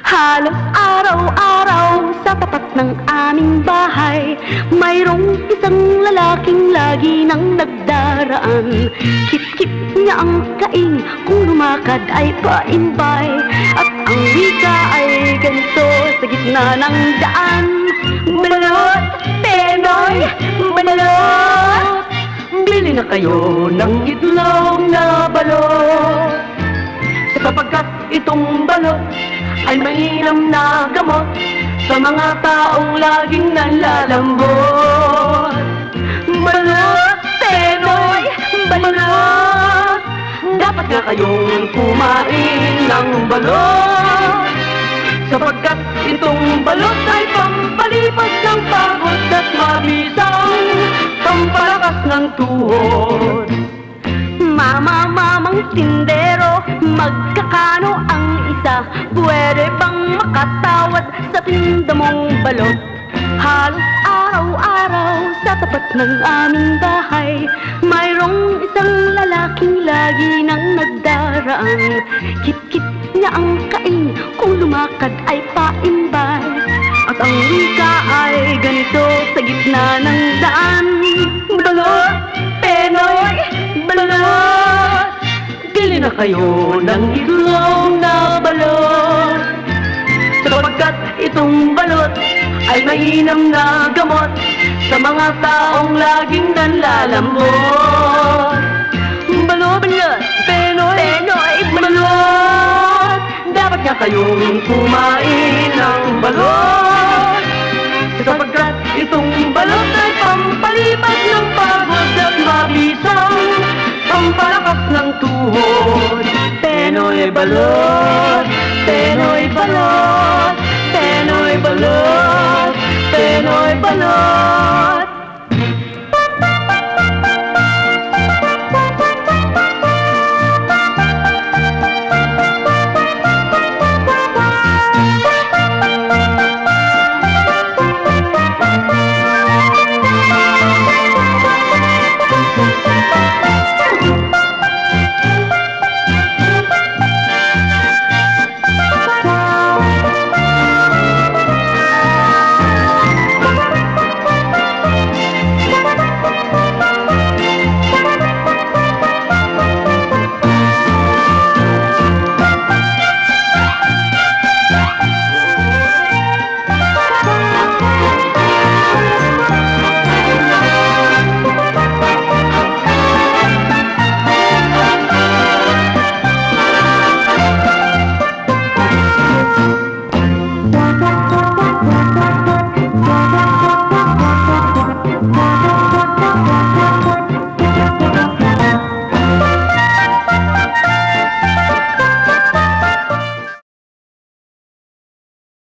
Halos araw-araw sa tapat ng aming bahay, mayroong isang lalaking lagi nang nagdaraan. Kip-kip niya ang kaing, kung lumakad ay paimbay, at ang wika ay ganito sa gitna ng daan. Balot, Penoy, balot, bili na kayo ng itlog na balot, sapagkat itong balot ay mainam na gamot sa mga taong laging nalalambot. Balot, Penoy, balot, dapat nga kayong kumain ng balot, sapagkat itong balot ay pampalipas ng pagod at mabisang pampalakas ng tuhod. Mamang tindero, magkakano ang isa? Pwede bang makatawad sa tinda mong balot? Halos araw-araw sa tapat ng aming bahay, mayroong isang lalaking lagi nang nagdaraan. Kit-kit niya ang kain, kung lumakad ay paimbay, at ang wika ay ganito sa gitna ng daan. Balot, Penoy, balot, bili na kayo ng itlog na balot, sapagkat itong balot ay mainam na gamot sa mga taong laging nanlalambot. Balot, balot, Penoy, Penoy, balot, dapat nga kayong kumain ng balot, sapagkat itong balot ay pampalipas ng pagod at mabisang pampalakas ng tuhod. Penoy balot, Penoy balot, Penoy balot, Penoy balot.